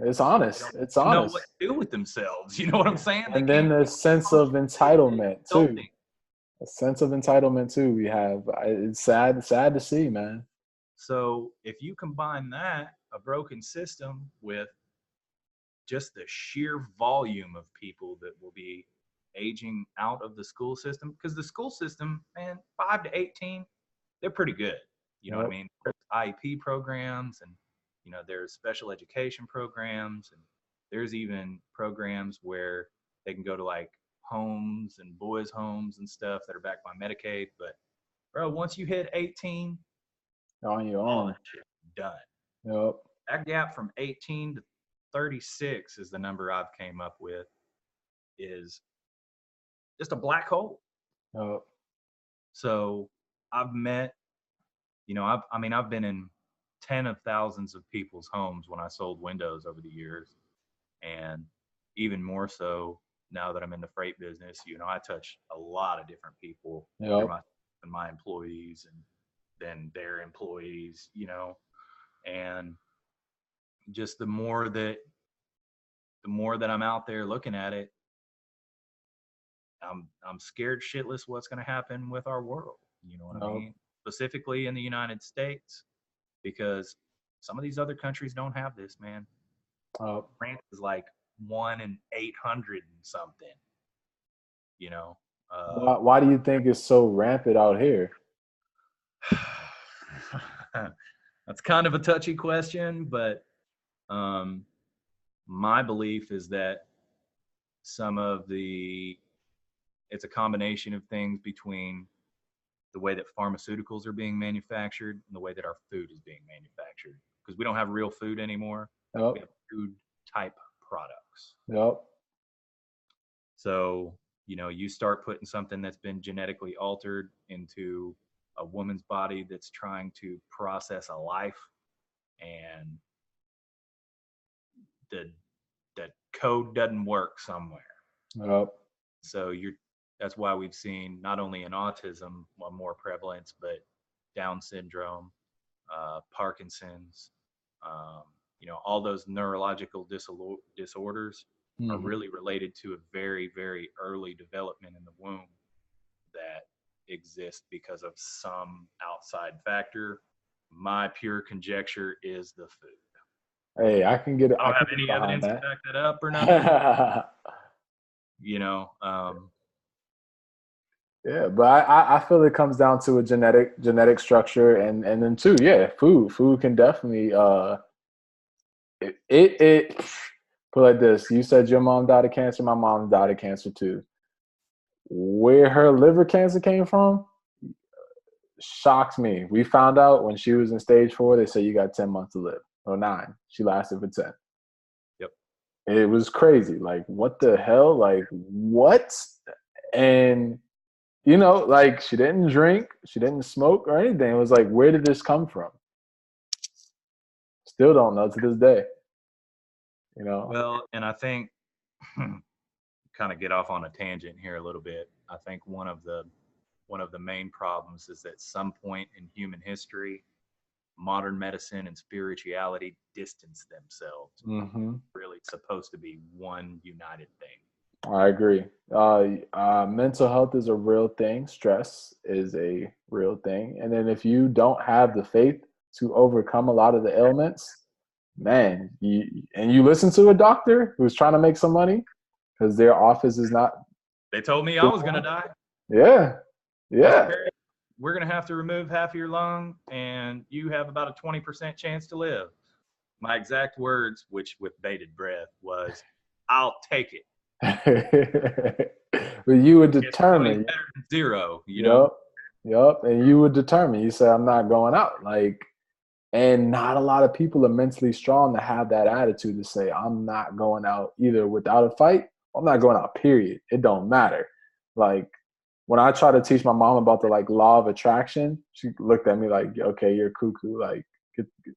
it's they honest. don't It's even know what honest. to do with themselves. You know what I'm saying? They And then can't the sense of function in entitlement too. adulting. A sense of entitlement too. We have. It's sad to see, man. So if you combine that, a broken system, with just the sheer volume of people that will be aging out of the school system, because the school system, man, 5 to 18, they're pretty good. You know what I Yep. mean? There's IEP programs, and there's special education programs, and there's even programs where they can go to like homes and boys homes and stuff that are backed by Medicaid. But bro, once you hit 18, On your all own. that shit done. Yep. That gap from 18 to 36 is the number I've came up with, is just a black hole. Yep. So I've met, I've been in 10 of thousands of people's homes when I sold windows over the years. And even more so now that I'm in the freight business, I touch a lot of different people through Yep. my employees and then their employees, and just the more that I'm out there looking at it, I'm scared shitless what's going to happen with our world. You know what I Yep. mean? Specifically in the United States, because some of these other countries don't have this, man. Yep. France is like 1 in 800 and something. You know, Why do you think it's so rampant out here? that's kind of a touchy question, but um, my belief is that some of it's a combination of things between the way that pharmaceuticals are being manufactured and the way that our food is being manufactured. Because we don't have real food anymore. Yep. We have food type products. Yep. So, you start putting something that's been genetically altered into a woman's body that's trying to process a life, and the code doesn't work somewhere. Yep. So that's why we've seen not only in autism more prevalence, but Down syndrome, Parkinson's, all those neurological disorders are Mm-hmm. really related to a very, very early development in the womb that exists because of some outside factor. My pure conjecture is the food. Hey, I can get I I don't can have get any behind evidence to that. back that up or nothing. You know, Yeah, but I feel it comes down to a genetic structure, and then too, yeah, food can definitely it put it like this. You said your mom died of cancer, my mom died of cancer too. Where her liver cancer came from shocked me. We found out when she was in stage 4, they said you got 10 months to live, or 9. She lasted for 10. yep. It was crazy. Like, what the hell? Like, what? And like, she didn't drink, she didn't smoke or anything. It was like, where did this come from? Still don't know to this day. Well, and I think kind of get off on a tangent here a little bit. I think one of the main problems is that some point in human history, modern medicine and spirituality distance themselves. Mm-hmm. Really supposed to be one united thing. I agree. Mental health is a real thing. Stress is a real thing. And then if you don't have the faith to overcome a lot of the ailments, man, you listen to a doctor who's trying to make some money because their office is not. They told me I was going to die. Yeah. Yeah. We're going to have to remove half of your lung, and you have about a 20% chance to live. My exact words, which with bated breath, was, "I'll take it." But you would It's probably determine. better than zero, Yep. Yep. And you would determine. You say, I'm not going out. Like, and not a lot of people are mentally strong to have that attitude to say, I'm not going out either without a fight. I'm not going out, period. It don't matter. Like, when I try to teach my mom about the law of attraction, she looked at me like, okay, you're cuckoo. Like,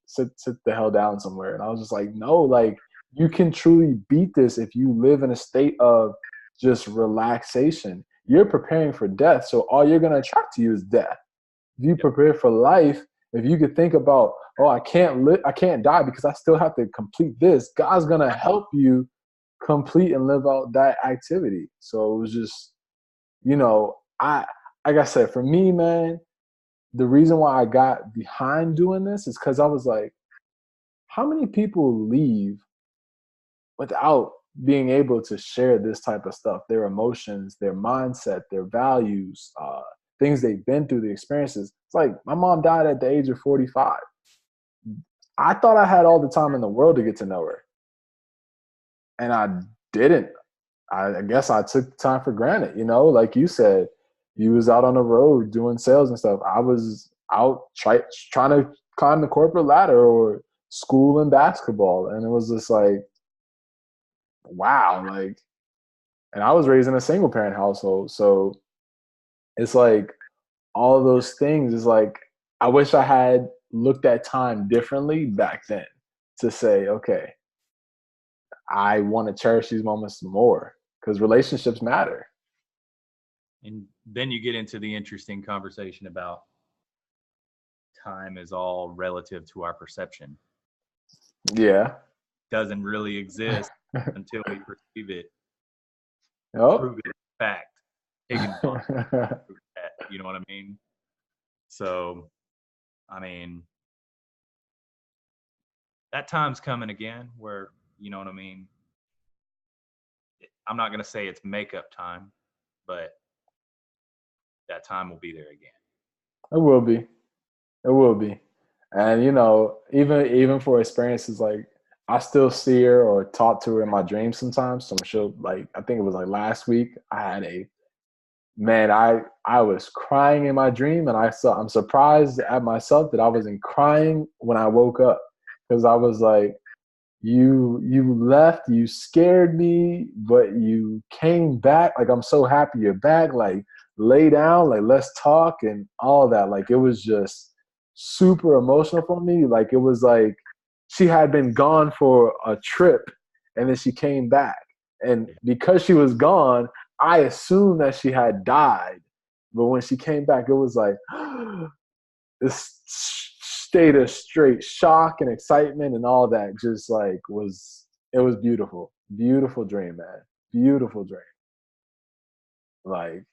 sit the hell down somewhere. And I was just like, no, like, You can truly beat this if you live in a state of just relaxation. You're preparing for death, so all you're going to attract to you is death. If you Yep. prepare for life, if you could think about, oh, I can't die because I still have to complete this, God's going to help you complete and live out that activity. So it was just, I like I said, for me, man, the reason why I got behind doing this is because I was like, how many people leave without being able to share this type of stuff, their emotions, their mindset, their values, things they've been through, the experiences. It's like my mom died at the age of 45. I thought I had all the time in the world to get to know her, and I didn't. I guess I took the time for granted. Like you said, you was out on the road doing sales and stuff. I was out trying to climb the corporate ladder or school and basketball, and it was just like, wow, like. And I was raised in a single parent household, so it's like all of those things is like I wish I had looked at time differently back then to say, okay, I want to cherish these moments more because relationships matter. And then you get into the interesting conversation about time is all relative to our perception. Yeah. Doesn't really exist until we perceive it, Oh. prove it fact, Higginbotham, you know what I mean? So, I mean, that time's coming again where, you know what I mean? I'm not going to say it's makeup time, but that time will be there again. It will be. It will be. And even for experiences like I still see her or talk to her in my dreams sometimes. So she'll like I think it was like last week I had a man, I was crying in my dream, and I'm surprised at myself that I wasn't crying when I woke up because I was like, you left, you scared me, but you came back. Like I'm so happy you're back. Like lay down, like let's talk and all that. Like it was just super emotional for me. Like it was like she had been gone for a trip, and then she came back, and because she was gone, I assumed that she had died. But when she came back, it was like this state of straight shock and excitement and all that. Just like it was beautiful. Beautiful dream, man. Beautiful dream. Like,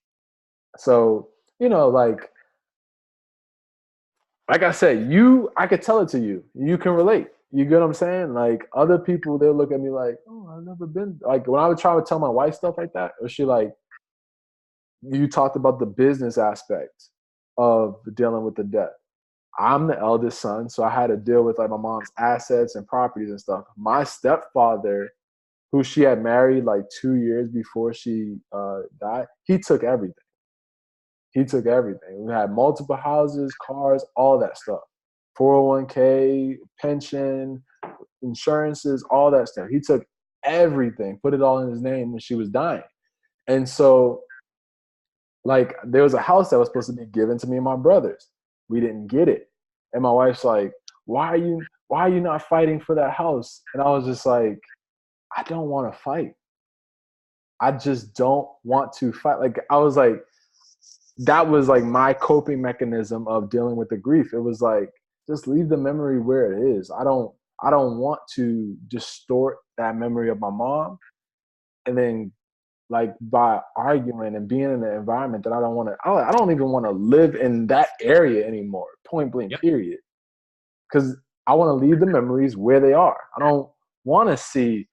so, like I said, I could tell it to you. You can relate. You get what I'm saying? Like other people, they'll look at me like, oh, I've never been like when I would try to tell my wife stuff like that, or she like, you talked about the business aspect of dealing with the debt. I'm the eldest son, so I had to deal with like my mom's assets and properties and stuff. My stepfather, who she had married like 2 years before she died, he took everything. He took everything. We had multiple houses, cars, all that stuff. 401k, pension, insurances, all that stuff. He took everything, put it all in his name when she was dying. And so, like, there was a house that was supposed to be given to me and my brothers. We didn't get it. And my wife's like, why are you not fighting for that house? And I was just like, I don't want to fight. I just don't want to fight. Like I was like, that was like my coping mechanism of dealing with the grief. It was like, just leave the memory where it is. I don't want to distort that memory of my mom and then like by arguing and being in an environment that I don't want to, I don't even want to live in that area anymore, point blank, Yep. period. Because I want to leave the memories where they are. I don't want to see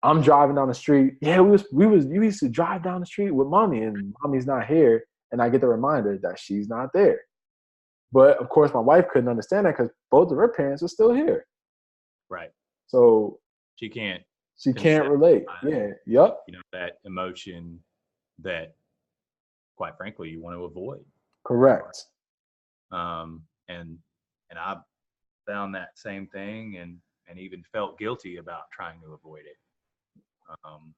I'm driving down the street. Yeah, we used to drive down the street with mommy, and mommy's not here, and I get the reminder that she's not there. But of course, my wife couldn't understand that because both of her parents are still here, Right. so She can't she can't conceptualize, relate. Yeah, yep, that emotion that, quite frankly, you want to avoid. correct. And I found that same thing and even felt guilty about trying to avoid it. Um,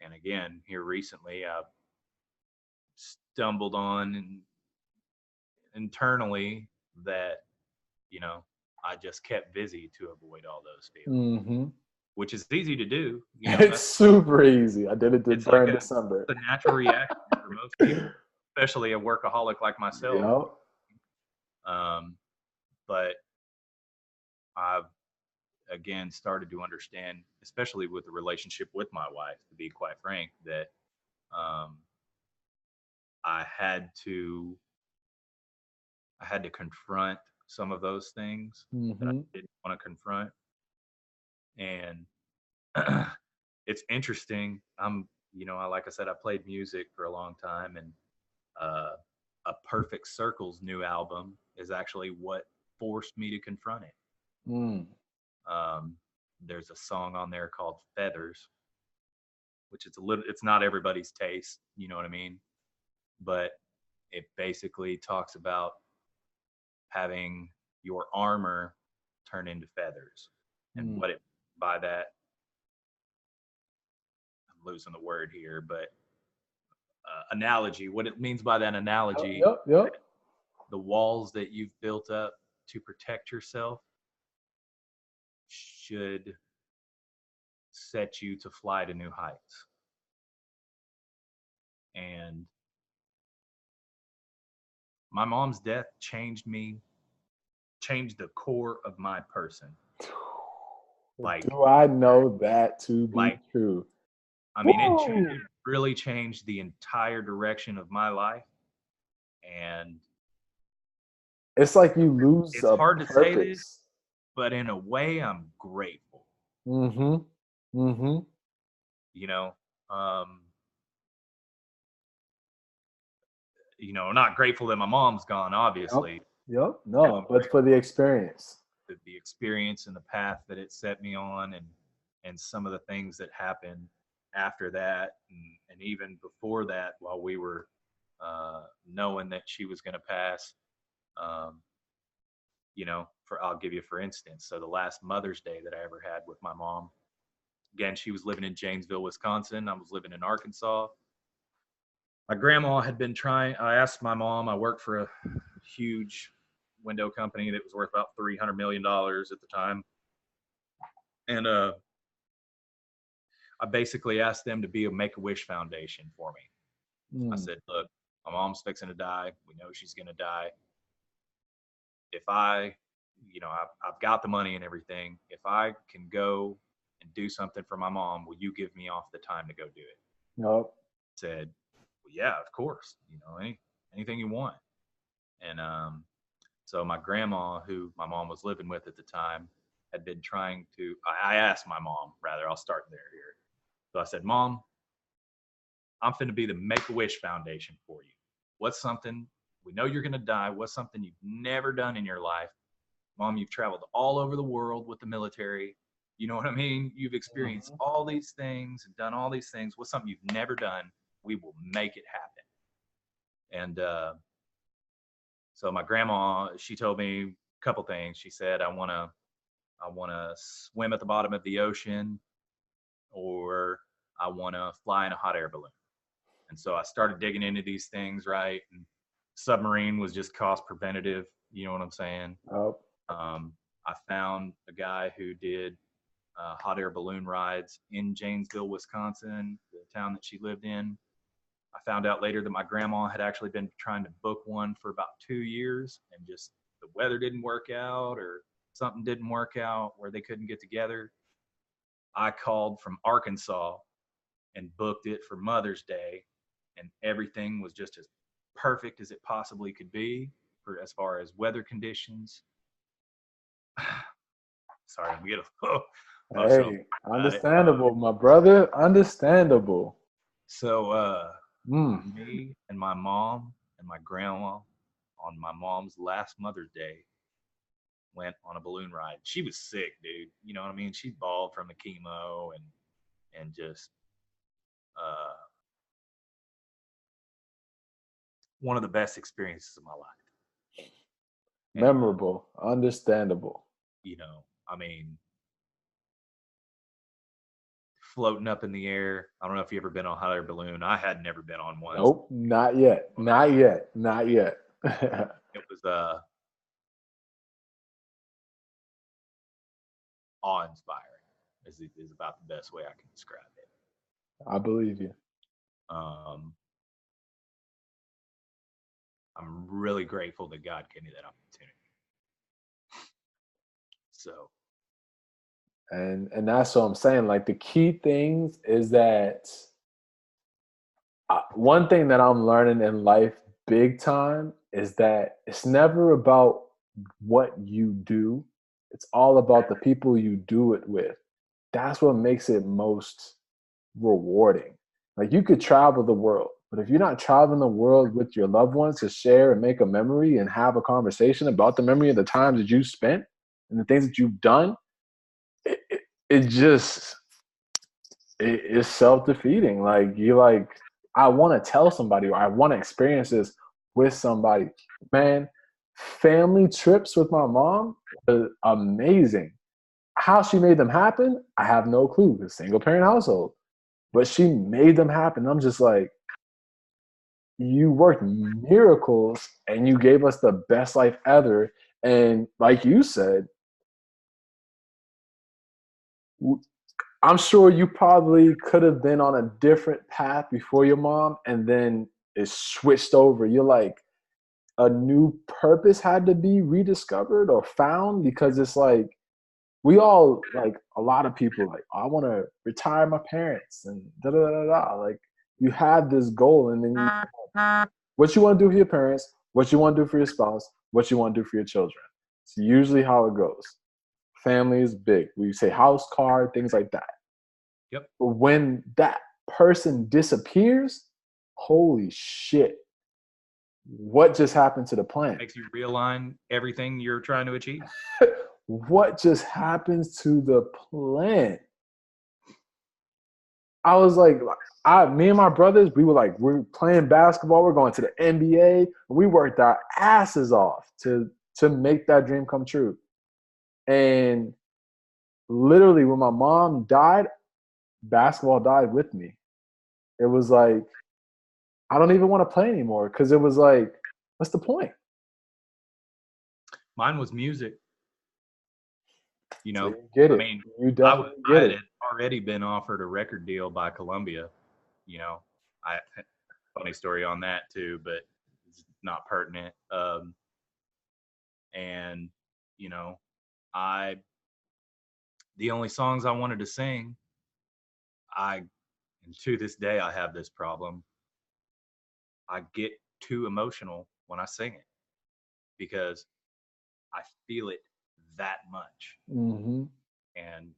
and again, here recently, I stumbled on internally that, I just kept busy to avoid all those feelings. Mm-hmm. which is easy to do. You know, It's super easy. I did it it's like during December. a natural reaction for most people, especially a workaholic like myself. Yep. But I've again started to understand, especially with the relationship with my wife, to be quite frank, that um, I had to confront some of those things that I Mm-hmm. didn't want to confront. And it's interesting. Like I said, I played music for a long time, and uh, a Perfect Circle's new album is actually what forced me to confront it. Mm. Um, there's a song on there called Feathers, which it's not everybody's taste, you know what I mean? But it basically talks about having your armor turn into feathers. And Mm. by that, I'm losing the word here, but analogy, what it means by that Yep. analogy, Yep. Yep. the walls that you've built up to protect yourself should set you to fly to new heights. And my mom's death changed the core of my person. Like, Do I know that to be like, true? I mean, Woo! it really changed the entire direction of my life. And It's like you lose it's a hard to say this, purpose. but in a way, I'm grateful. Mm-hmm. Mm-hmm. You know, um, not grateful that my mom's gone, Yep. obviously. Yep. I'm No, but for the experience. the experience and the path that it set me on, and some of the things that happened after that, and even before that, while we were knowing that she was going to pass. um, I'll give you for instance, so the last Mother's Day that I ever had with my mom, again, she was living in Janesville, Wisconsin. I was living in Arkansas. My grandma had been trying. I asked my mom, I worked for a huge window company that was worth about $300 million at the time. And I basically asked them to be a Make-A-Wish Foundation for me. I Mm. said, look, my mom's fixing to die. We know she's going to die. If I've got the money and everything. If I can go and do something for my mom, will you give me off the time to go do it? Yep. Said, well, yeah, of course. Anything you want. And so my grandma, who my mom was living with at the time, had been trying to. I asked my mom, rather. I'll start there here. So I said, Mom, I'm finna be the Make-A-Wish Foundation for you. What's something, we know you're gonna die, what's something you've never done in your life? Mom, you've traveled all over the world with the military. You know what I mean? You've experienced Mm-hmm. all these things and done all these things. What's something you've never done? We will make it happen. And so my grandma, she told me a couple things. She said, I wanna swim at the bottom of the ocean, or I wanna fly in a hot air balloon. And so I started digging into these things, right? And submarine was just cost preventative. You know what I'm saying? Yep. I found a guy who did hot air balloon rides in Janesville, Wisconsin, the town that she lived in. I found out later that my grandma had actually been trying to book one for about 2 years, and just the weather didn't work out, or something didn't work out where they couldn't get together. I called from Arkansas and booked it for Mother's Day, and everything was just as perfect as it possibly could be for as far as weather conditions. Sorry, I'm getting emotional Hey, about it. understandable, my brother. Understandable. So Mm. me and my mom and my grandma, on my mom's last Mother's Day, went on a balloon ride. She was sick, dude. You know what I mean? She bawled from the chemo, and just uh, one of the best experiences of my life. And Memorable. Understandable. I mean, floating up in the air. I don't know if you ever been on a hot air balloon. I had never been on one. Nope. Not yet. Not yet. Not yet. It was awe-inspiring. is about the best way I can describe it. I believe you. Um, I'm really grateful that God gave me that opportunity. So And that's what I'm saying. Like the key things is that one thing that I'm learning in life big time is that it's never about what you do. It's all about the people you do it with. That's what makes it most rewarding. Like you could travel the world, but if you're not traveling the world with your loved ones to share and make a memory and have a conversation about the memory of the times that you spent and the things that you've done, it just it's self-defeating. Like you like, I want to tell somebody or I want to experience this with somebody. Man, family trips with my mom are amazing. How she made them happen, I have no clue. It's a single parent household. But she made them happen. I'm just like, you worked miracles and you gave us the best life ever. And like you said, I'm sure you probably could have been on a different path before your mom and then it switched over. You're like, a new purpose had to be rediscovered or found because it's like, we all like a lot of people like, oh, I want to retire my parents and da da da da. Like you have this goal and then what you want to do for your parents, what you want to do for your spouse, what you want to do for your children. It's usually how it goes. Family is big. We say house, car, things like that. yep. But when that person disappears, holy shit, what just happened to the plan? Makes you realign everything you're trying to achieve. What just happens to the plan? I was like, me and my brothers, we were like, we're playing basketball, we're going to the NBA, and we worked our asses off to make that dream come true. And literally, when my mom died, basketball died with me. It was like, I don't even want to play anymore because it was like, what's the point? Mine was music. You So know, you get I it. mean, You definitely get I it. had already been offered a record deal by Columbia. You know, I funny story on that too, but it's not pertinent. And you know, I the only songs I wanted to sing, I and to this day I have this problem. I get too emotional when I sing it because I feel it that much, Mm-hmm. and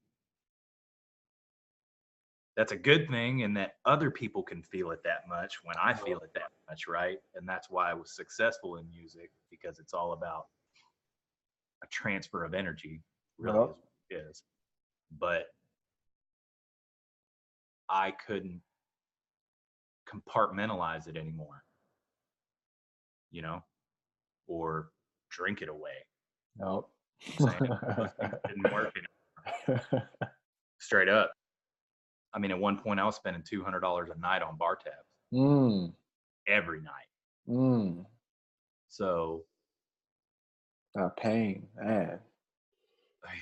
that's a good thing in that other people can feel it that much when I feel it that much, right? And that's why I was successful in music because it's all about a transfer of energy, really Yep. is what it is. But I couldn't compartmentalize it anymore, you know, or drink it away. Yep. You know what I'm saying those things didn't work anymore. Straight up. I mean, at one point I was spending $200 a night on bar tabs mm. every night. Mm. So That pain, man.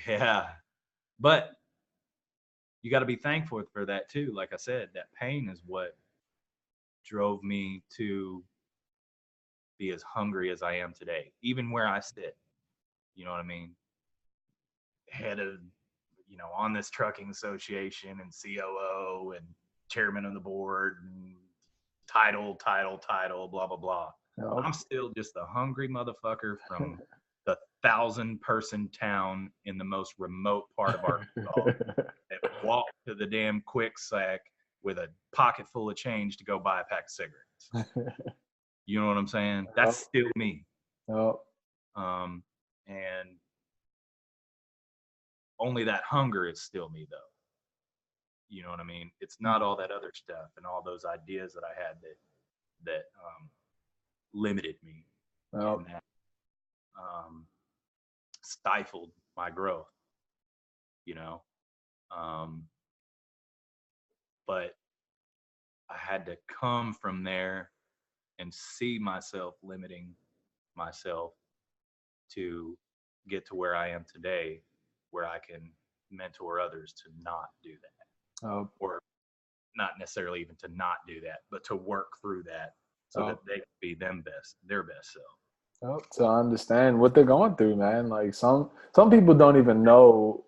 yeah, but you got to be thankful for that too. Like I said, that pain is what drove me to be as hungry as I am today, even where I sit. You know what I mean? Head of, on this trucking association and COO and chairman of the board and title, blah, blah, blah. Yep. I'm still just a hungry motherfucker from the 1,000-person town in the most remote part of Arkansas that walked to the damn quick sack with a pocket full of change to go buy a pack of cigarettes. You know what I'm saying? That's still me. Yep. Um, and only that hunger is still me, though. You know what I mean? It's not all that other stuff and all those ideas that I had that limited me Yep. and that um, stifled my growth. You know, um, but I had to come from there and see myself limiting myself to get to where I am today, where I can mentor others to not do that, Oh, or not necessarily even to not do that, but to work through that so that they can be their best self. to understand what they're going through, man. Like some people don't even know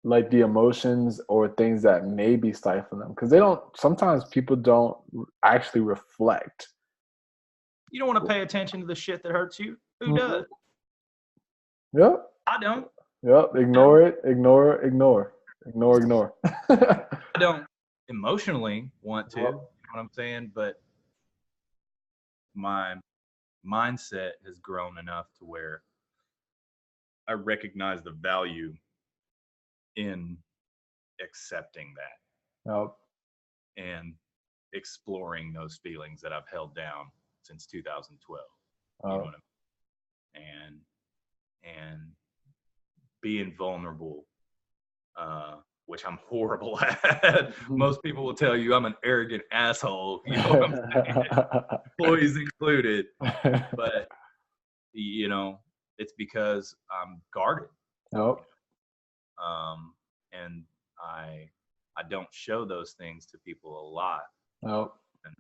like the emotions or things that may be stifling them because they don't. Sometimes people don't actually reflect. You don't want to pay attention to the shit that hurts you. Who does? Yep. I don't. Yep. Ignore it. Ignore. I don't emotionally want to. You know what I'm saying? But my mindset has grown enough to where I recognize the value in accepting that Yep. and exploring those feelings that I've held down since 2012. You know what I mean? And being vulnerable, which I'm horrible at. Most people will tell you I'm an arrogant asshole. You know what I'm saying? Employees included. But you know, it's because I'm guarded. Nope. And I don't show those things to people a lot. Nope. And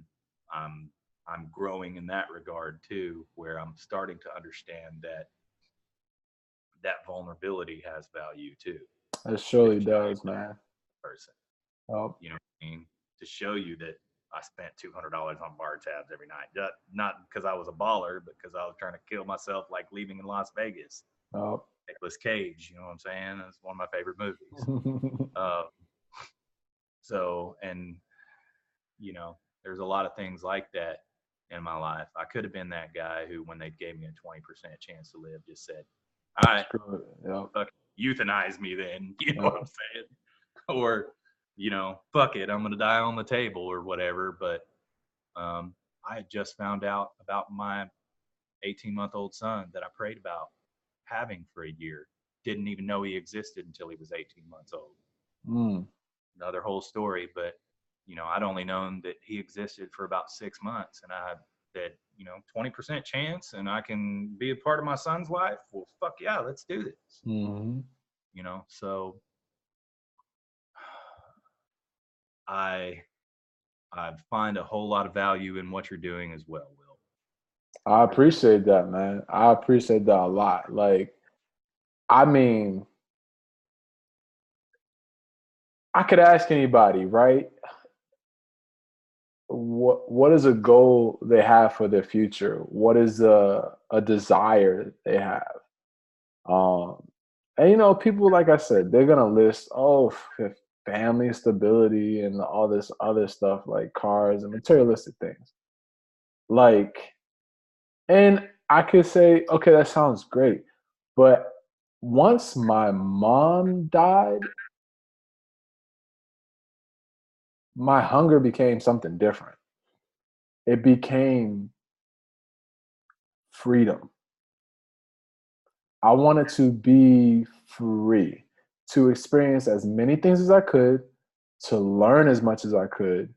I'm growing in that regard too, where I'm starting to understand that vulnerability has value too. It surely does, man. Person. Oh. You know what I mean? To show you that I spent $200 on bar tabs every night. Not because I was a baller, but because I was trying to kill myself, like Leaving in Las Vegas. Oh. Nicolas Cage, you know what I'm saying? It's one of my favorite movies. So, and you know, there's a lot of things like that in my life. I could have been that guy who, when they gave me a 20% chance to live, just said, all right, fuck, euthanize me then. You know what I'm saying? Or, you know, fuck it, I'm going to die on the table or whatever. But I had just found out about my 18-month-old son that I prayed about having for a year. Didn't even know he existed until he was 18 months old. Another whole story, but you know, I'd only known that he existed for about 6 months, and I said, you know, 20% chance, and I can be a part of my son's life. Well, fuck yeah, let's do this. You know, so I find a whole lot of value in what you're doing as well, Will. I appreciate that, man. I appreciate that a lot. Like, I mean, I could ask anybody, right? What is a goal they have for their future? What is a desire they have? And you know, people, like I said, they're gonna list, family stability and all this other stuff like cars and materialistic things. Like, and I could say, okay, that sounds great. But once my mom died, my hunger became something different. It became freedom. I wanted to be free, to experience as many things as I could, to learn as much as I could,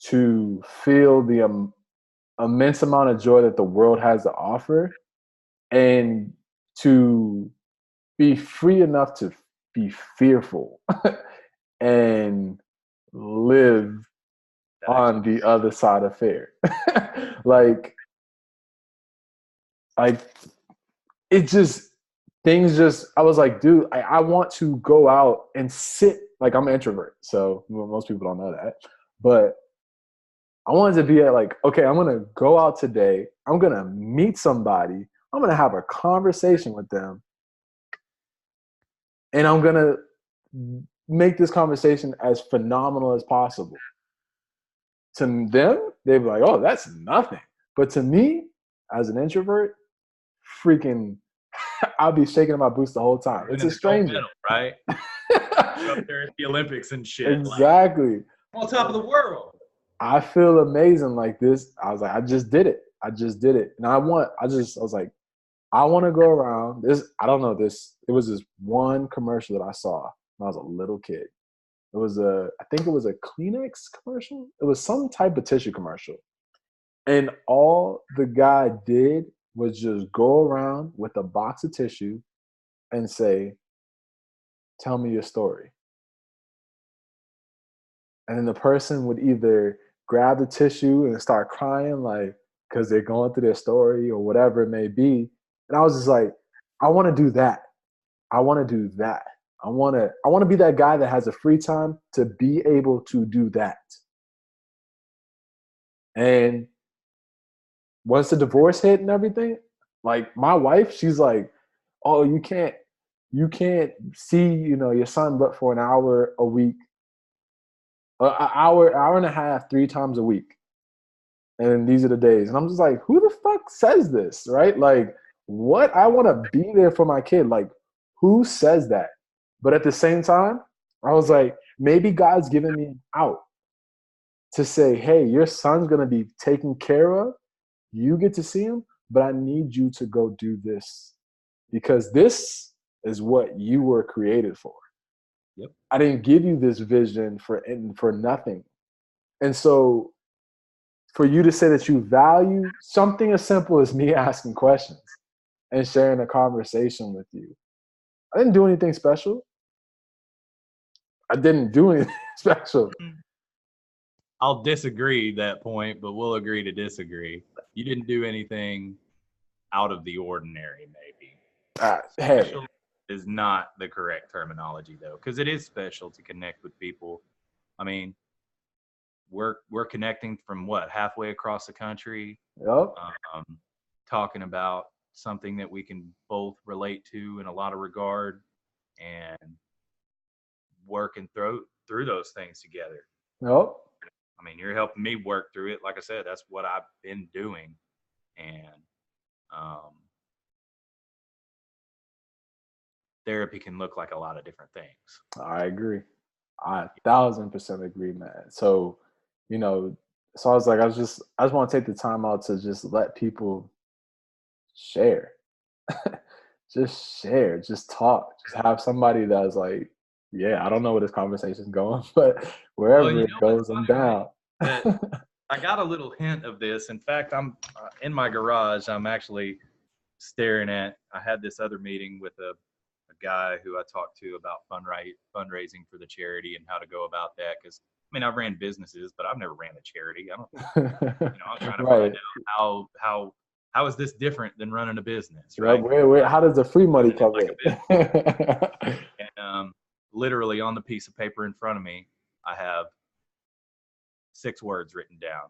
to feel the immense amount of joy that the world has to offer, and to be free enough to be fearful and live on the other side of fear. like it just, things just, I was like, dude, I want to go out and sit. Like, I'm an introvert, so most people don't know that, but I wanted to be like, okay, I'm gonna go out today, I'm gonna meet somebody, I'm gonna have a conversation with them, and I'm gonna make this conversation as phenomenal as possible. To them, they'd be like, oh, that's nothing. But to me, as an introvert, freaking, I'll be shaking my boots the whole time. It's a stranger. Medal, right? Up there at the Olympics and shit. Exactly. Like, on top of the world. I feel amazing like this. I was like, I just did it. And I was like, I want to go around this. I don't know this. It was this one commercial that I saw when I was a little kid. I think it was a Kleenex commercial. It was some type of tissue commercial. And all the guy did was just go around with a box of tissue and say, tell me your story. And then the person would either grab the tissue and start crying, like, because they're going through their story or whatever it may be. And I was just like, I want to do that. I want to do that. I want to be that guy that has the free time to be able to do that. And once the divorce hit and everything, like my wife, she's like, "Oh, you can't see, your son but for an hour a week, an hour and a half, 3 times a week, and these are the days." And I'm just like, "Who the fuck says this, right? Like, what? I want to be there for my kid. Like, who says that?" But at the same time, I was like, maybe God's giving me out to say, "Hey, your son's gonna be taken care of. You get to see him, but I need you to go do this because this is what you were created for. Yep. I didn't give you this vision for nothing." And so for you to say that you value something as simple as me asking questions and sharing a conversation with you. I didn't do anything special. I didn't do anything special. I'll disagree that point, but we'll agree to disagree. You didn't do anything out of the ordinary, maybe. Hey, Special is not the correct terminology, though, because it is special to connect with people. I mean, we're connecting from what, halfway across the country, yep, talking about something that we can both relate to in a lot of regard, and working through those things together. yep. I mean, you're helping me work through it. Like I said, that's what I've been doing, and therapy can look like a lot of different things. I agree. I 1,000% agree, man. So, you know, so I was like, I just want to take the time out to just let people share, just share, just talk, just have somebody that's like, yeah, I don't know where this conversation's going, but wherever Well, you it know what's goes, I'm funny, down. Mike? That I got a little hint of this. In fact, I'm in my garage. I'm actually staring at. I had this other meeting with a guy who I talked to about fundraising for the charity and how to go about that. Because I mean, I've ran businesses, but I've never ran a charity. I don't. I'm trying to Right. find out how is this different than running a business, Yep. right? Where, how does the free money Isn't it come like a business? in? And literally on the piece of paper in front of me, I have 6 words written down: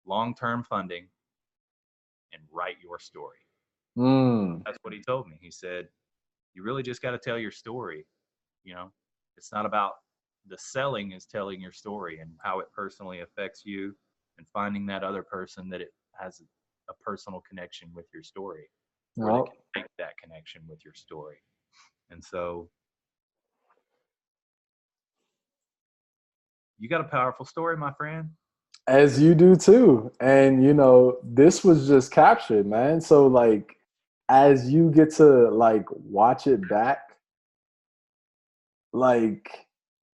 long-term funding and write your story. That's what he told me. He said, you really just got to tell your story. You know, it's not about the selling, is telling your story and how it personally affects you, and finding that other person that it has a personal connection with your story, or that Yep. can make that connection with your story. And so you got a powerful story, my friend. As you do too. And this was just captured, man. So like as you get to like watch it back, like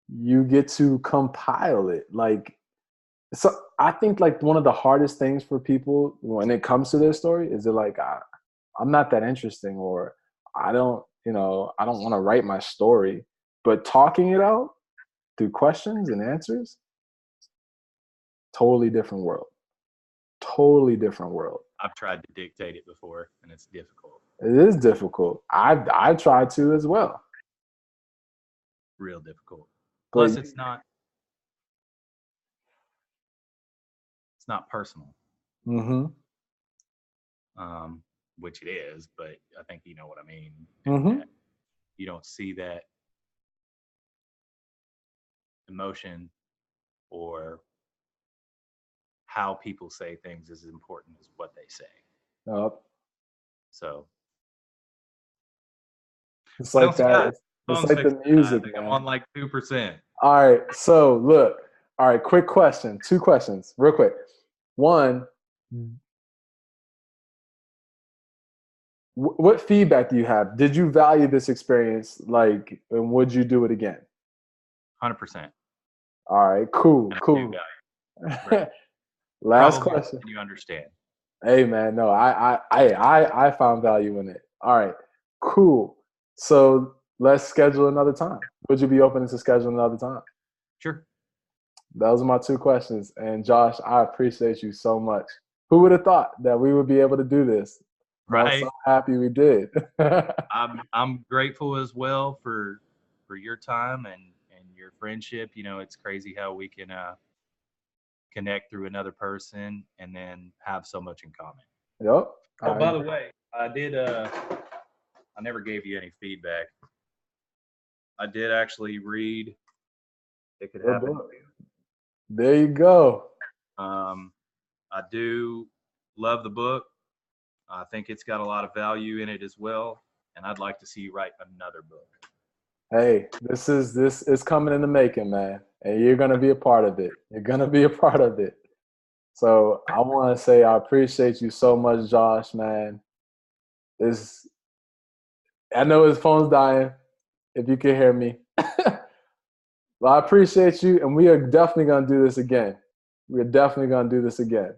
you get to compile it. Like so I think like one of the hardest things for people when it comes to their story is they're like, I'm not that interesting, or I don't want to write my story. But talking it out through questions and answers, totally different world. Totally different world. I've tried to dictate it before, and it's difficult. It is difficult. I tried to as well. Real difficult. But Plus, it's not personal, mm-hmm. which it is, but I think you know what I mean. Mm-hmm. You don't see that emotion or how people say things as important as what they say. Yep. So, It's what like else you that. got? It's Phone's like fixing the to die. I music, think I'm man. on like 2%. All right. So look. All right. Quick question. 2 questions, real quick. One, what feedback do you have? Did you value this experience? Like, and would you do it again? 100%. All right. Cool. And I do Cool. value it. Last Probably question. you understand. Hey man, no, I found value in it. All right, cool. So let's schedule another time. Would you be open to schedule another time? Sure. Those are my two questions. And Josh, I appreciate you so much. Who would have thought that we would be able to do this? But I'm Right. so happy we did. I'm grateful as well for your time and your friendship. You know, it's crazy how we can connect through another person and then have so much in common. Yep. Oh, by the way, I did I never gave you any feedback. I did actually read It Could Happen to You. There you go. I do love the book. I think it's got a lot of value in it as well, and I'd like to see you write another book. Hey, this is coming in the making, man. And you're gonna be a part of it. You're gonna be a part of it. So I want to say I appreciate you so much, Josh, man. I know his phone's dying. If you can hear me, well, I appreciate you, and we are definitely gonna do this again. We're definitely gonna do this again.